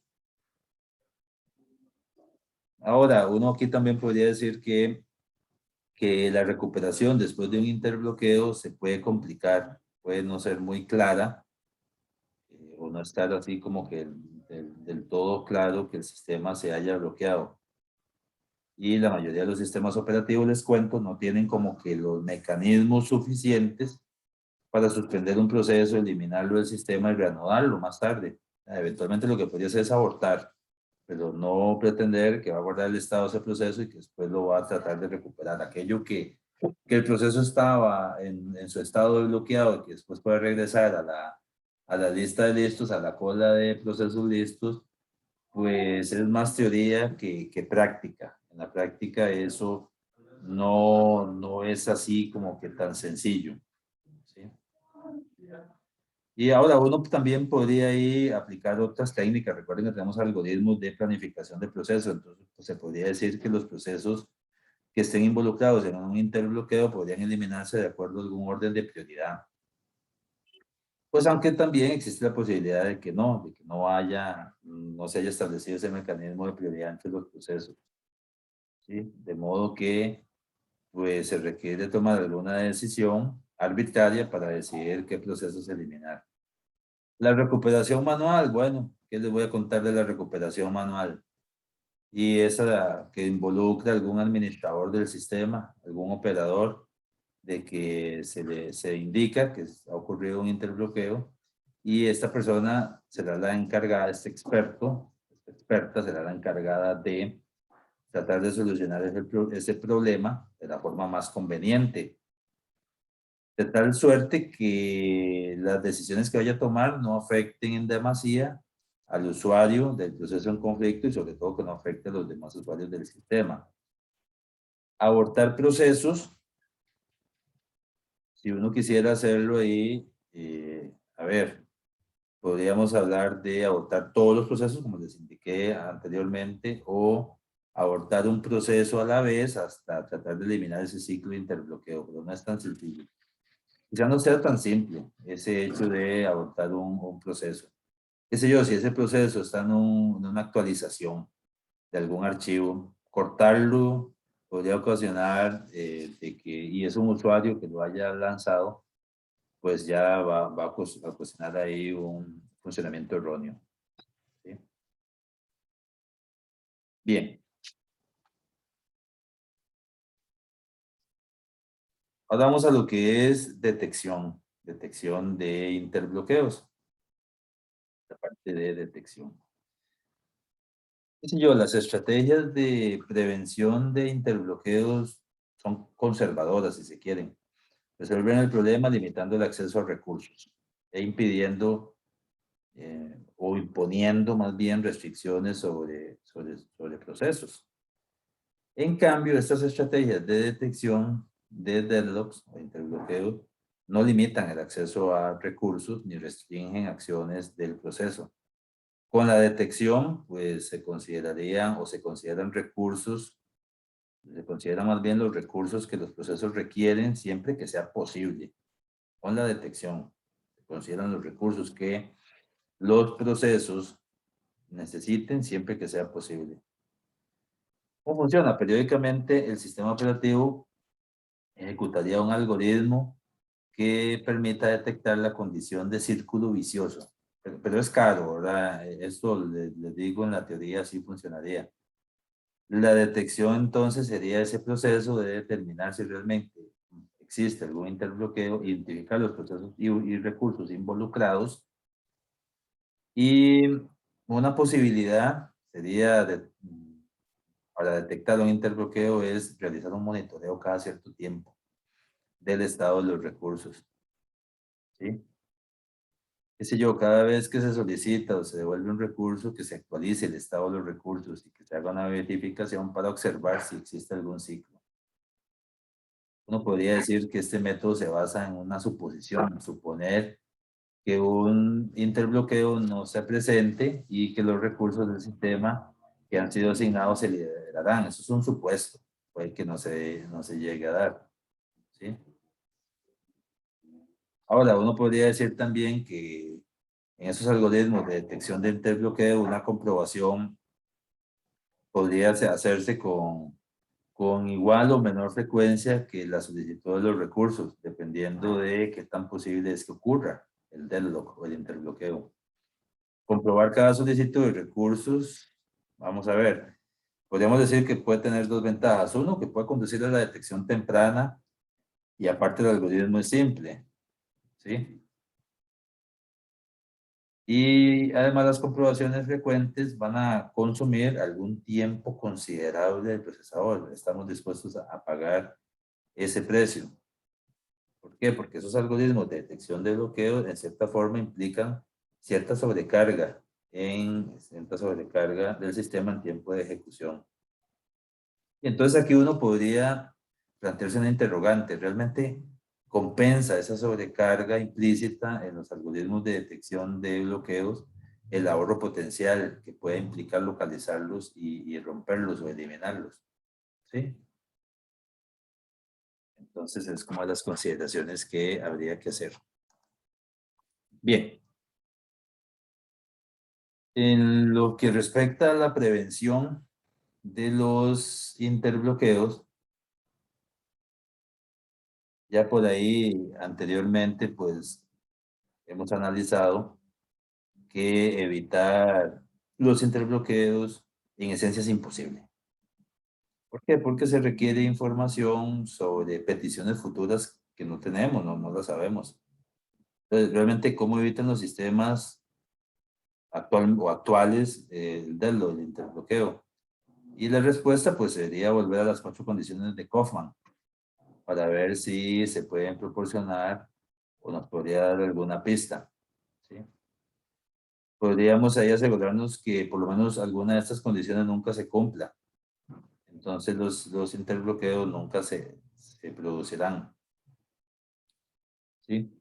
Ahora, uno aquí también podría decir que la recuperación después de un interbloqueo se puede complicar, puede no ser muy clara, o no estar así como que del todo claro que el sistema se haya bloqueado. Y la mayoría de los sistemas operativos, les cuento, no tienen como que los mecanismos suficientes para suspender un proceso, eliminarlo del sistema y reanudarlo más tarde. Eventualmente lo que podría hacer es abortar, pero no pretender que va a guardar el estado de ese proceso y que después lo va a tratar de recuperar. Aquello que el proceso estaba en su estado bloqueado y que después puede regresar a la lista de listos, a la cola de procesos listos, pues es más teoría que práctica. En la práctica eso no es así como que tan sencillo, ¿sí? Y ahora uno también podría ahí aplicar otras técnicas. Recuerden que tenemos algoritmos de planificación de procesos. Entonces, pues, se podría decir que los procesos que estén involucrados en un interbloqueo podrían eliminarse de acuerdo a algún orden de prioridad. Pues aunque también existe la posibilidad de que no no se haya establecido ese mecanismo de prioridad entre los procesos, ¿sí? De modo que pues se requiere tomar alguna decisión arbitraria para decidir qué procesos eliminar. La recuperación manual, bueno, ¿qué les voy a contar de la recuperación manual? Y esa que involucra algún administrador del sistema, algún operador, de que se indica que ha ocurrido un interbloqueo y esta persona será la encargada, este experto, esta experta será la encargada de tratar de solucionar ese problema de la forma más conveniente, de tal suerte que las decisiones que vaya a tomar no afecten en demasía al usuario del proceso en conflicto y sobre todo que no afecte a los demás usuarios del sistema. Abortar procesos, si uno quisiera hacerlo ahí, a ver, podríamos hablar de abortar todos los procesos, como les indiqué anteriormente, o abortar un proceso a la vez hasta tratar de eliminar ese ciclo de interbloqueo, pero no es tan sencillo. Ya no sea tan simple ese hecho de abortar un proceso. Qué sé yo, si ese proceso está en una actualización de algún archivo, cortarlo podría ocasionar de que, y es un usuario que lo haya lanzado, pues ya va a ocasionar ahí un funcionamiento erróneo, ¿sí? Bien. Ahora vamos a lo que es detección de interbloqueos, la parte de detección. Qué sé yo, las estrategias de prevención de interbloqueos son conservadoras, si se quieren. Resuelven el problema limitando el acceso a recursos e impidiendo o imponiendo más bien restricciones sobre procesos. En cambio, estas estrategias de detección de deadlocks o interbloqueos no limitan el acceso a recursos ni restringen acciones del proceso. Con la detección, pues se considerarían o se consideran recursos, se consideran más bien los recursos que los procesos requieren siempre que sea posible. Con la detección, se consideran los recursos que los procesos necesiten siempre que sea posible. ¿Cómo funciona? Periódicamente el sistema operativo ejecutaría un algoritmo que permita detectar la condición de círculo vicioso. Pero es caro, ¿verdad? Esto les digo, en la teoría sí funcionaría. La detección entonces sería ese proceso de determinar si realmente existe algún interbloqueo, identificar los procesos y recursos involucrados. Y una posibilidad sería, para detectar un interbloqueo, es realizar un monitoreo cada cierto tiempo del estado de los recursos. ¿Sí? Qué sé yo, cada vez que se solicita o se devuelve un recurso, que se actualice el estado de los recursos y que se haga una verificación para observar si existe algún ciclo. Uno podría decir que este método se basa en una suposición, suponer que un interbloqueo no se presente y que los recursos del sistema que han sido asignados se liberarán. Eso es un supuesto, puede que no se llegue a dar. ¿Sí? Ahora, uno podría decir también que en esos algoritmos de detección de interbloqueo, una comprobación podría hacerse con igual o menor frecuencia que la solicitud de los recursos, dependiendo de qué tan posible es que ocurra el deadlock o el interbloqueo. Comprobar cada solicitud de recursos, vamos a ver, podríamos decir que puede tener dos ventajas. Uno, que puede conducir a la detección temprana y aparte el algoritmo es simple, ¿sí? Y además las comprobaciones frecuentes van a consumir algún tiempo considerable del procesador. Estamos dispuestos a pagar ese precio. ¿Por qué? Porque esos algoritmos de detección de bloqueo en cierta forma implican cierta sobrecarga del sistema en tiempo de ejecución. Y entonces aquí uno podría plantearse una interrogante. ¿Realmente compensa esa sobrecarga implícita en los algoritmos de detección de bloqueos el ahorro potencial que puede implicar localizarlos y romperlos o eliminarlos? ¿Sí? Entonces es como las consideraciones que habría que hacer. Bien. En lo que respecta a la prevención de los interbloqueos, ya por ahí anteriormente pues hemos analizado que evitar los interbloqueos en esencia es imposible. ¿Por qué? Porque se requiere información sobre peticiones futuras que no tenemos, no las sabemos. Entonces, realmente, ¿cómo evitan los sistemas actuales del interbloqueo? Y la respuesta pues sería volver a las 4 condiciones de Kaufman para ver si se pueden proporcionar o nos podría dar alguna pista. ¿Sí? Podríamos ahí asegurarnos que por lo menos alguna de estas condiciones nunca se cumpla. Entonces los interbloqueos nunca se producirán. ¿Sí?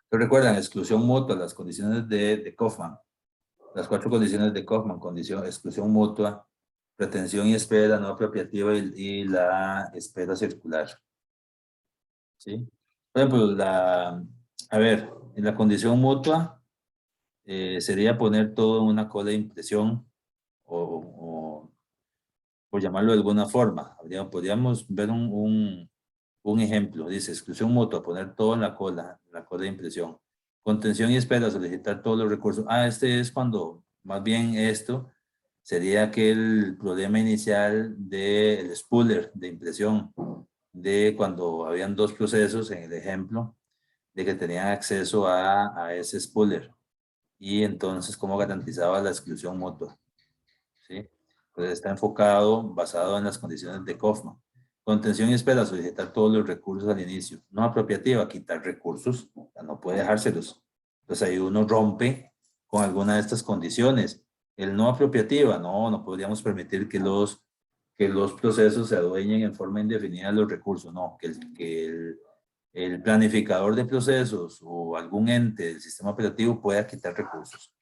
Pero recuerdan, exclusión mutua, las condiciones de Kaufman. Las 4 condiciones de Kaufman: condición, exclusión mutua, retención y espera no apropiativa y la espera circular. ¿Sí? Por ejemplo, a ver, en la condición mutua sería poner todo en una cola de impresión o por llamarlo de alguna forma. Podríamos ver un ejemplo. Dice, exclusión mutua, poner todo en la cola de impresión. Contención y espera, solicitar todos los recursos. Este es cuando, más bien esto, sería aquel problema inicial del spooler de impresión. de cuando habían dos procesos en el ejemplo, de que tenían acceso a ese spooler. Y entonces, ¿cómo garantizaba la exclusión mutua? ¿Sí? Pues está enfocado, basado en las condiciones de Kaufman. Contención y espera, solicitar todos los recursos al inicio. No apropiativa, quitar recursos, no puede dejárselos. Entonces ahí uno rompe con alguna de estas condiciones. El no apropiativa, no podríamos permitir que los procesos se adueñen en forma indefinida de los recursos, no, el planificador de procesos o algún ente del sistema operativo pueda quitar recursos.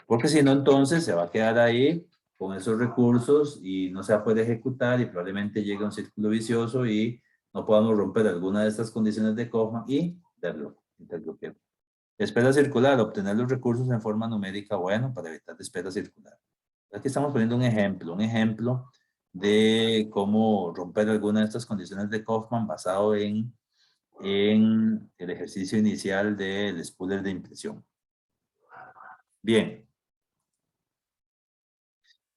Porque si no, entonces se va a quedar ahí con esos recursos y no se va a poder ejecutar y probablemente llegue a un círculo vicioso y no podamos romper alguna de estas condiciones de Kaufman y darlo, interbloqueo. Espera circular, obtener los recursos en forma numérica, bueno, para evitar espera circular. Aquí estamos poniendo un ejemplo de cómo romper alguna de estas condiciones de Kaufman basado en el ejercicio inicial del spooler de impresión. Bien.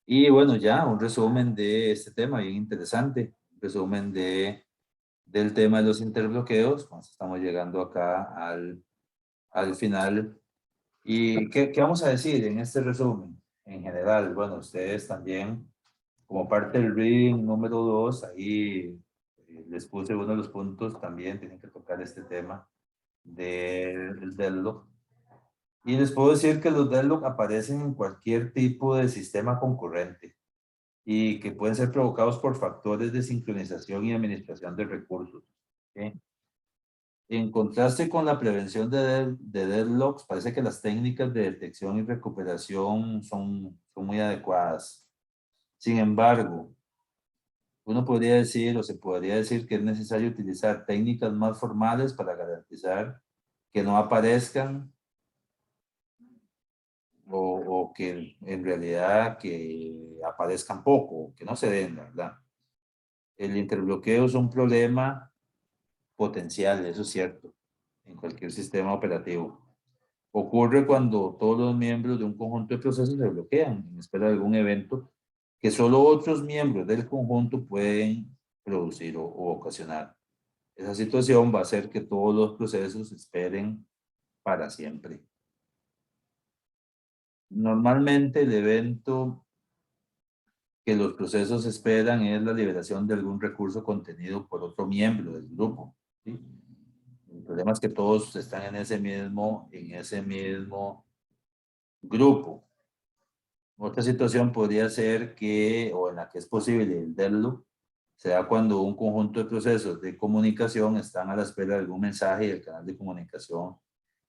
Y bueno, ya un resumen de este tema bien interesante, un resumen del tema de los interbloqueos. Pues estamos llegando acá al final. ¿Y qué vamos a decir en este resumen? En general, bueno, ustedes también, como parte del reading número 2, ahí les puse uno de los puntos, también tienen que tocar este tema del deadlock. Y les puedo decir que los deadlock aparecen en cualquier tipo de sistema concurrente y que pueden ser provocados por factores de sincronización y administración de recursos. ¿Sí? En contraste con la prevención de deadlocks, parece que las técnicas de detección y recuperación son muy adecuadas. Sin embargo, uno podría decir o se podría decir que es necesario utilizar técnicas más formales para garantizar que no aparezcan o que en realidad que aparezcan poco, que no se den, ¿verdad? El interbloqueo es un problema potencial, eso es cierto, en cualquier sistema operativo. Ocurre cuando todos los miembros de un conjunto de procesos se bloquean en espera de algún evento que solo otros miembros del conjunto pueden producir o ocasionar. Esa situación va a hacer que todos los procesos esperen para siempre. Normalmente el evento que los procesos esperan es la liberación de algún recurso contenido por otro miembro del grupo. ¿Sí? El problema es que todos están en ese mismo grupo. Otra situación podría ser que, o en la que es posible el deadlock, sea cuando un conjunto de procesos de comunicación están a la espera de algún mensaje y el canal de comunicación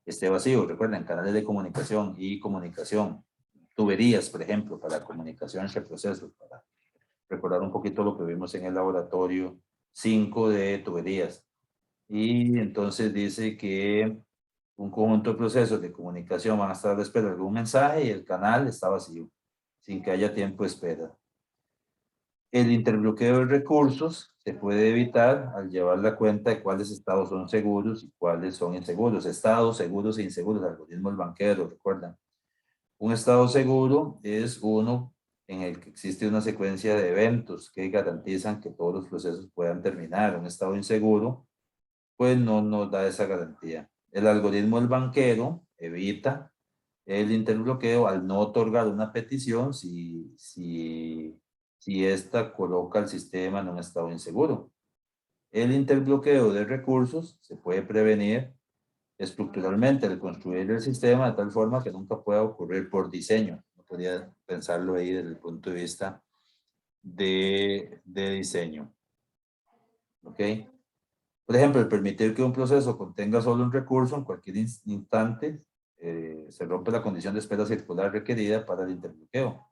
esté vacío. Recuerden, canales de comunicación y comunicación. Tuberías, por ejemplo, para comunicación entre procesos, para recordar un poquito lo que vimos en el laboratorio 5 de tuberías. Y entonces dice que un conjunto de procesos de comunicación van a estar a la espera de algún mensaje y el canal está vacío, sin que haya tiempo de espera. El interbloqueo de recursos se puede evitar al llevar la cuenta de cuáles estados son seguros y cuáles son inseguros. Estados seguros e inseguros, algoritmo del banquero, recuerdan. Un estado seguro es uno en el que existe una secuencia de eventos que garantizan que todos los procesos puedan terminar. Un estado inseguro, pues no nos da esa garantía. El algoritmo del banquero evita el interbloqueo al no otorgar una petición si esta coloca al sistema en un estado inseguro. El interbloqueo de recursos se puede prevenir estructuralmente al construir el sistema de tal forma que nunca pueda ocurrir por diseño. No podría pensarlo ahí desde el punto de vista de diseño. ¿Ok? Por ejemplo, el permitir que un proceso contenga solo un recurso en cualquier instante se rompe la condición de espera circular requerida para el interbloqueo.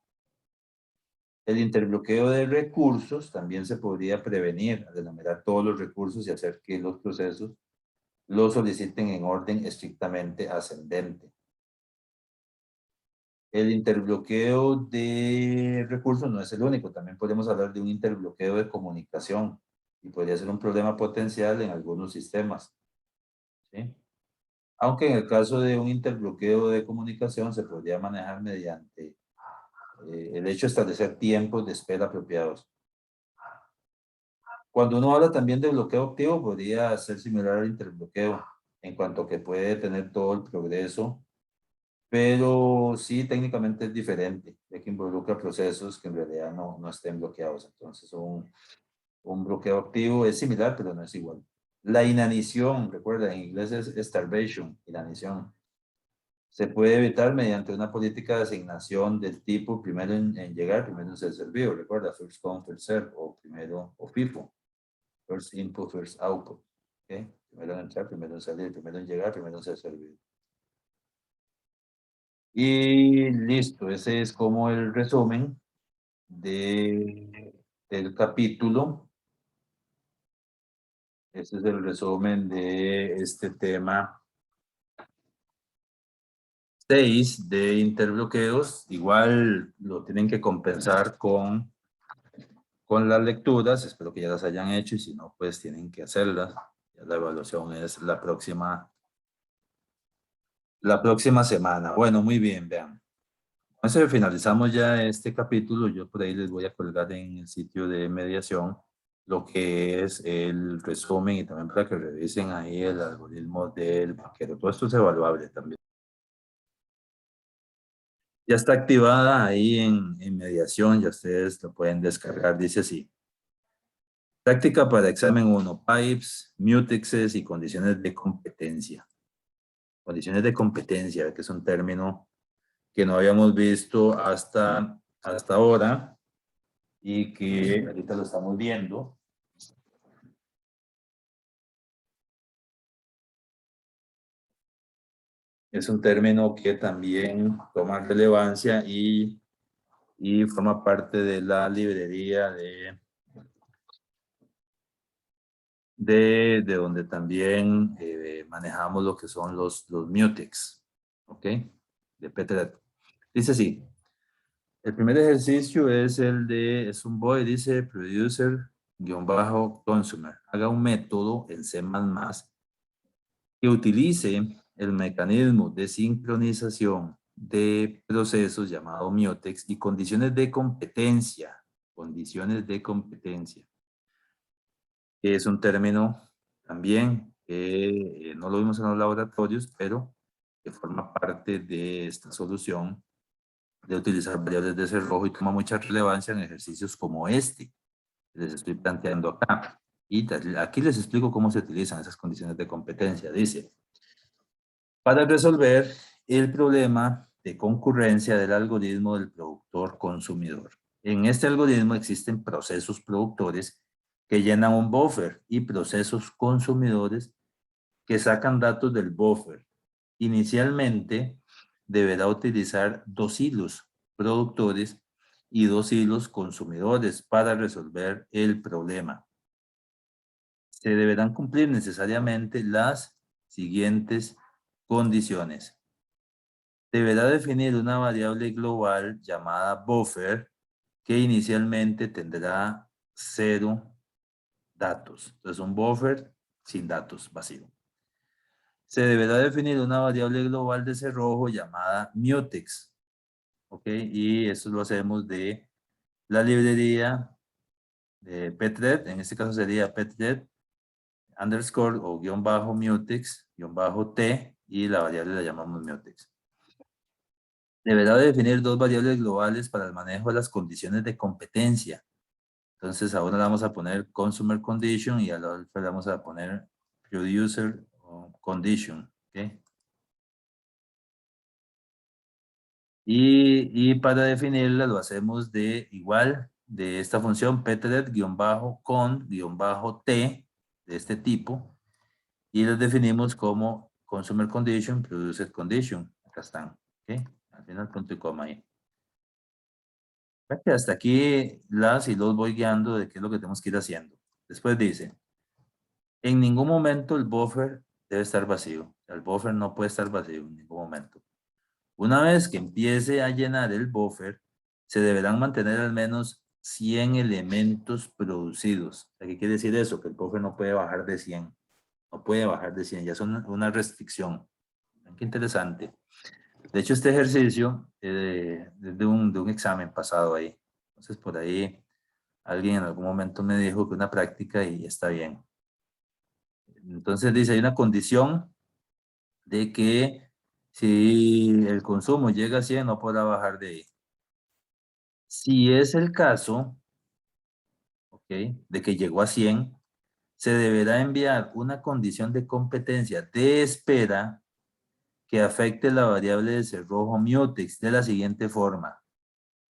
El interbloqueo de recursos también se podría prevenir al enumerar todos los recursos y hacer que los procesos los soliciten en orden estrictamente ascendente. El interbloqueo de recursos no es el único, también podemos hablar de un interbloqueo de comunicación y podría ser un problema potencial en algunos sistemas. ¿Sí? Aunque en el caso de un interbloqueo de comunicación se podría manejar mediante el hecho de establecer tiempos de espera apropiados. Cuando uno habla también de bloqueo activo, podría ser similar al interbloqueo, en cuanto que puede tener todo el progreso, pero sí técnicamente es diferente, ya que involucra procesos que en realidad no estén bloqueados. Entonces, un bloqueo activo es similar, pero no es igual. La inanición, recuerda, en inglés es starvation, inanición. Se puede evitar mediante una política de asignación del tipo primero en llegar, primero en ser servido. Recuerda, first come, first serve, o primero, o FIFO, first input, first output. ¿Okay? Primero en entrar, primero en salir, primero en llegar, primero en ser servido. Y listo, ese es como el resumen del capítulo. Ese es el resumen de este tema 6 de interbloqueos. Igual lo tienen que compensar con las lecturas. Espero que ya las hayan hecho y si no, pues tienen que hacerlas. Ya la evaluación es la próxima semana. Bueno, muy bien, vean. Entonces finalizamos ya este capítulo. Yo por ahí les voy a colgar en el sitio de mediación lo que es el resumen y también para que revisen ahí el algoritmo del banquero. Todo esto es evaluable también. Ya está activada ahí en mediación, ya ustedes lo pueden descargar, dice así. Práctica para examen 1, pipes, mutexes y condiciones de competencia. Condiciones de competencia, que es un término que no habíamos visto hasta ahora y que ahorita lo estamos viendo. Es un término que también toma relevancia y forma parte de la librería de donde también manejamos lo que son los mutex, ¿ok? De Petret. Dice así, el primer ejercicio es es un void, dice producer-consumer. Haga un método en C++ que utilice el mecanismo de sincronización de procesos llamado mutex y condiciones de competencia. Condiciones de competencia. Que es un término también que no lo vimos en los laboratorios, pero que forma parte de esta solución de utilizar variables de cerrojo y toma mucha relevancia en ejercicios como este que les estoy planteando acá. Y aquí les explico cómo se utilizan esas condiciones de competencia. Dice, para resolver el problema de concurrencia del algoritmo del productor consumidor. En este algoritmo existen procesos productores que llenan un buffer y procesos consumidores que sacan datos del buffer. Inicialmente deberá utilizar 2 hilos productores y 2 hilos consumidores para resolver el problema. Se deberán cumplir necesariamente las siguientes condiciones. Deberá definir una variable global llamada buffer que inicialmente tendrá 0 datos. Entonces un buffer sin datos, vacío. Se deberá definir una variable global de cerrojo llamada mutex. ¿Ok? Y eso lo hacemos de la librería de Petret. En este caso sería Petret underscore o guión bajo mutex, guión bajo t, y la variable la llamamos mutex. Deberá definir 2 variables globales para el manejo de las condiciones de competencia. Entonces ahora le vamos a poner consumer condition y a la otra le vamos a poner producer condition. ¿Okay? Y para definirla lo hacemos de igual de esta función petret-con-t de este tipo y los definimos como consumer condition, producer condition. Acá están. ¿Okay? Al final punto y coma ahí. Hasta aquí las y los voy guiando de qué es lo que tenemos que ir haciendo. Después dice, en ningún momento el buffer debe estar vacío. El buffer no puede estar vacío en ningún momento. Una vez que empiece a llenar el buffer, se deberán mantener al menos 100 elementos producidos. ¿Qué quiere decir eso? Que el buffer no puede bajar de 100. No puede bajar de 100, ya es una restricción. Qué interesante. De hecho, este ejercicio es de un examen pasado ahí. Entonces, por ahí Alguien en algún momento me dijo que una práctica y está bien. Entonces dice, hay una condición de que si el consumo llega a 100 no podrá bajar de ahí. Si es el caso, ¿ok?, de que llegó a 100, se deberá enviar una condición de competencia de espera que afecte la variable de cerrojo mutex de la siguiente forma.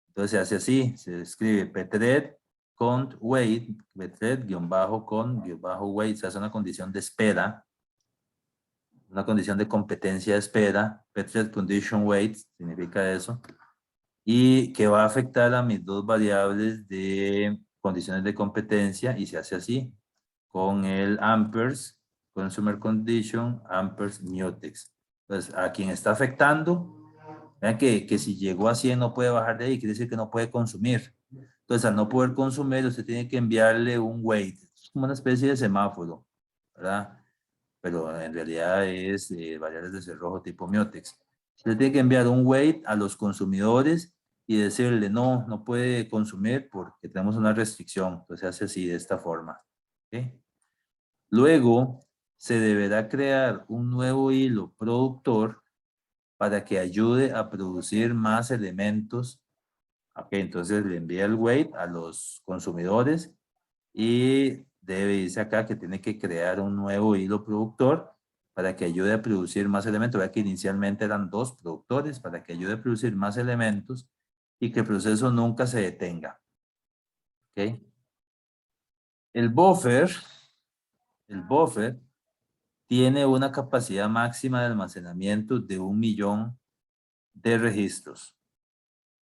Entonces se hace así, se escribe pthread cont wait, pthread-con-wait, se hace una condición de espera, una condición de competencia de espera, pthread condition wait, significa eso, y que va a afectar a mis dos variables de condiciones de competencia, y se hace así, con el amperes, consumer condition, amperes mutex. Entonces, a quien está afectando, vean que si llegó a 100 no puede bajar de ahí, quiere decir que no puede consumir. Entonces, al no poder consumir, usted tiene que enviarle un wait. Es como una especie de semáforo, ¿verdad? Pero en realidad es variables de cerrojo tipo mutex. Usted tiene que enviar un wait a los consumidores y decirle, no, no puede consumir porque tenemos una restricción. Entonces, se hace así, de esta forma. ¿Okay? Luego, se deberá crear un nuevo hilo productor para que ayude a producir más elementos. Ok, entonces le envía el weight a los consumidores y debe irse acá que tiene que crear un nuevo hilo productor para que ayude a producir más elementos. Vea que inicialmente eran 2 productores para que ayude a producir más elementos y que el proceso nunca se detenga. Ok. El buffer tiene una capacidad máxima de almacenamiento de 1.000.000 de registros.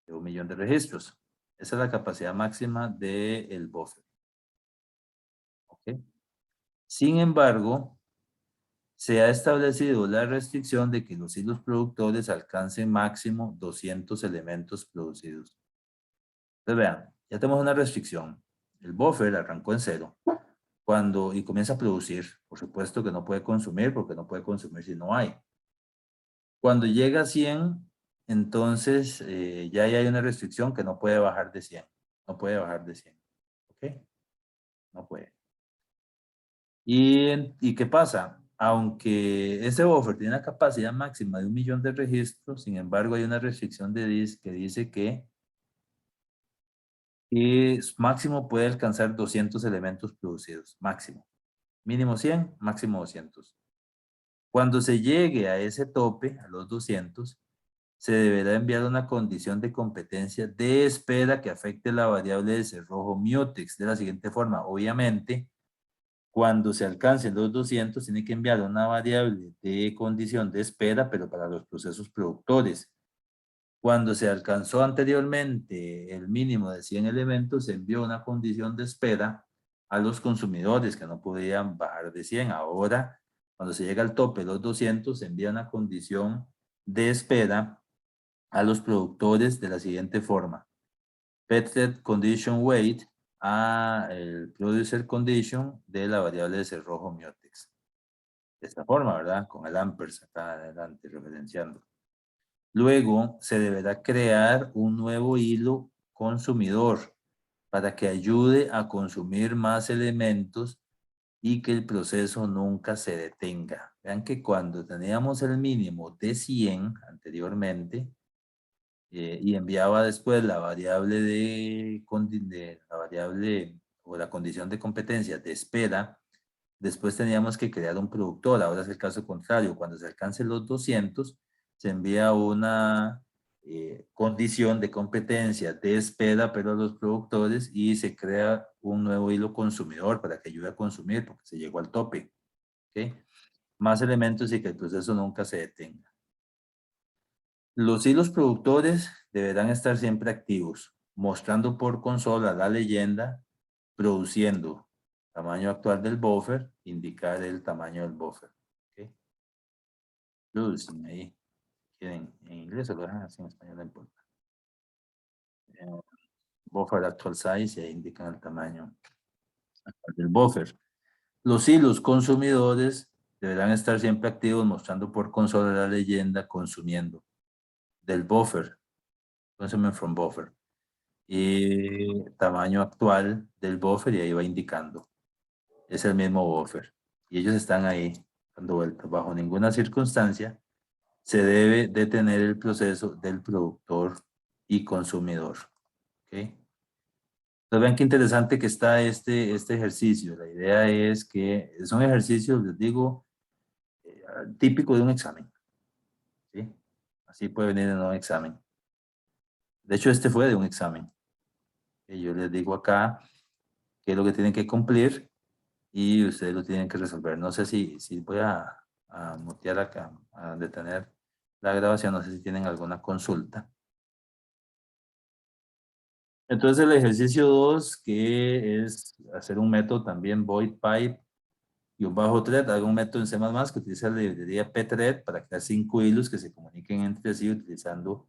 De 1.000.000 de registros. Esa es la capacidad máxima del buffer. ¿Okay? Sin embargo, se ha establecido la restricción de que los hilos productores alcancen máximo 200 elementos producidos. Entonces vean, ya tenemos una restricción. El buffer arrancó en 0 y comienza a producir. Por supuesto que no puede consumir porque no puede consumir si no hay. Cuando llega a 100, entonces ya hay una restricción que no puede bajar de 100. No puede bajar de 100. ¿Ok? No puede. ¿Y qué pasa? Aunque ese buffer tiene una capacidad máxima de 1.000.000 de registros, sin embargo hay una restricción que dice que máximo puede alcanzar 200 elementos producidos. Máximo. Mínimo 100, máximo 200. Cuando se llegue a ese tope, a los 200, se deberá enviar una condición de competencia de espera que afecte la variable de cerrojo mutex de la siguiente forma. Obviamente, cuando se alcancen los 200, tiene que enviar una variable de condición de espera, pero para los procesos productores. Cuando se alcanzó anteriormente el mínimo de 100 elementos, se envió una condición de espera a los consumidores que no podían bajar de 100. Ahora, cuando se llega al tope de los 200, se envía una condición de espera a los productores de la siguiente forma. Pthread condition weight a el producer condition de la variable de cerrojo mutex. De esta forma, ¿verdad? Con el ampersand acá adelante referenciando. Luego se deberá crear un nuevo hilo consumidor para que ayude a consumir más elementos y que el proceso nunca se detenga. Vean que cuando teníamos el mínimo de 100 anteriormente y enviaba después la variable la variable o la condición de competencia de espera, después teníamos que crear un productor. Ahora es el caso contrario. Cuando se alcancen los 200, se envía una condición de competencia de espera, pero a los productores, y se crea un nuevo hilo consumidor para que ayude a consumir, porque se llegó al tope. ¿Okay? Más elementos y que el proceso nunca se detenga. Los hilos productores deberán estar siempre activos, mostrando por consola la leyenda, produciendo tamaño actual del buffer, indicar el tamaño del buffer. ¿Okay? Producing ahí. ¿Quieren en inglés o lo dejan así en español? No importa. Buffer actual size y ahí indican el tamaño actual del buffer. Los hilos consumidores deberán estar siempre activos, mostrando por consola la leyenda consumiendo del buffer. Consumen from buffer. y tamaño actual del buffer, y ahí va indicando. Es el mismo buffer. Y ellos están ahí dando vueltas. Bajo ninguna circunstancia se debe detener el proceso del productor y consumidor. ¿Ok? Entonces vean qué interesante que está este ejercicio. La idea es que son ejercicios, les digo, típicos de un examen. ¿Sí? Así puede venir en un examen. De hecho, este fue de un examen. Y yo les digo acá qué es lo que tienen que cumplir y ustedes lo tienen que resolver. No sé si voy a mutear acá, a detener la grabación, no sé si tienen alguna consulta. Entonces el ejercicio 2, que es hacer un método también void pipe y un bajo thread, hago un método en C++ que utiliza la librería pthread para crear 5 hilos que se comuniquen entre sí utilizando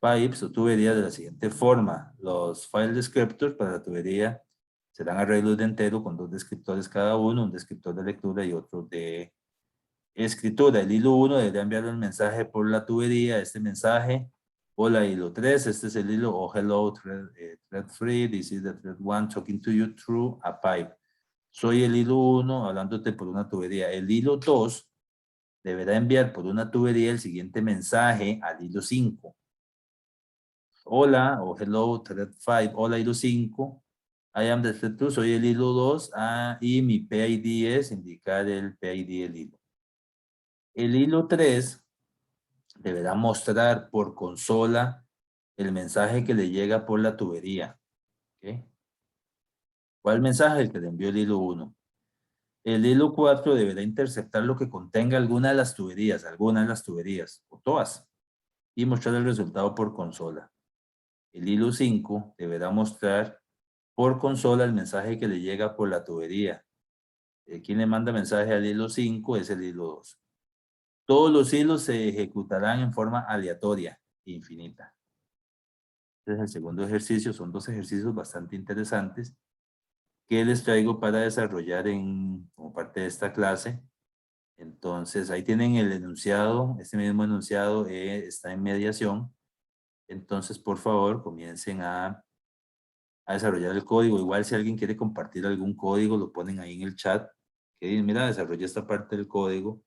pipes o tuberías de la siguiente forma. Los file descriptors para la tubería serán arreglos de entero con 2 descriptores cada uno, un descriptor de lectura y otro de escritura. El hilo 1 debería enviar un mensaje por la tubería. Este mensaje, hola hilo 3, este es el hilo, oh hello thread 3, this is the thread 1 talking to you through a pipe. Soy el hilo 1 hablándote por una tubería. El hilo 2 deberá enviar por una tubería el siguiente mensaje al hilo 5. Hola o hello thread 5, hola hilo 5. I am the thread 2, soy el hilo 2 y mi PID es indicar el PID del hilo. El hilo 3 deberá mostrar por consola el mensaje que le llega por la tubería. ¿Okay? ¿Cuál mensaje? El que le envió el hilo 1. El hilo 4 deberá interceptar lo que contenga alguna de las tuberías, o todas, y mostrar el resultado por consola. El hilo 5 deberá mostrar por consola el mensaje que le llega por la tubería. Quien le manda mensaje al hilo 5 es el hilo 2. Todos los hilos se ejecutarán en forma aleatoria, infinita. Este es el segundo ejercicio. Son 2 ejercicios bastante interesantes que les traigo para desarrollar como parte de esta clase. Entonces, ahí tienen el enunciado. Este mismo enunciado está en mediación. Entonces, por favor, comiencen a desarrollar el código. Igual si alguien quiere compartir algún código, lo ponen ahí en el chat. Que dicen, mira, desarrollé esta parte del código.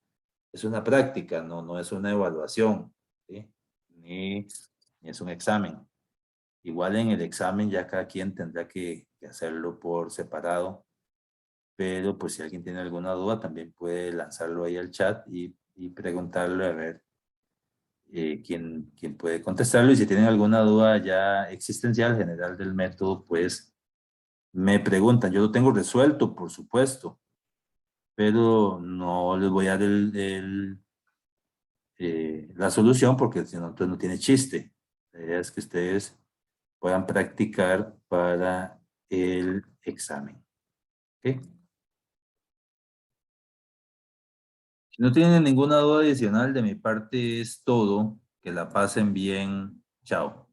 Es una práctica, no es una evaluación, ¿sí? Ni es un examen. Igual en el examen ya cada quien tendrá que hacerlo por separado, pero pues si alguien tiene alguna duda también puede lanzarlo ahí al chat y preguntarle a ver quién puede contestarlo. Y si tienen alguna duda ya existencial general del método, pues me preguntan. Yo lo tengo resuelto, por supuesto, pero no les voy a dar la solución porque si no, entonces no tiene chiste. La idea es que ustedes puedan practicar para el examen. ¿Okay? Si no tienen ninguna duda adicional de mi parte es todo. Que la pasen bien. Chao.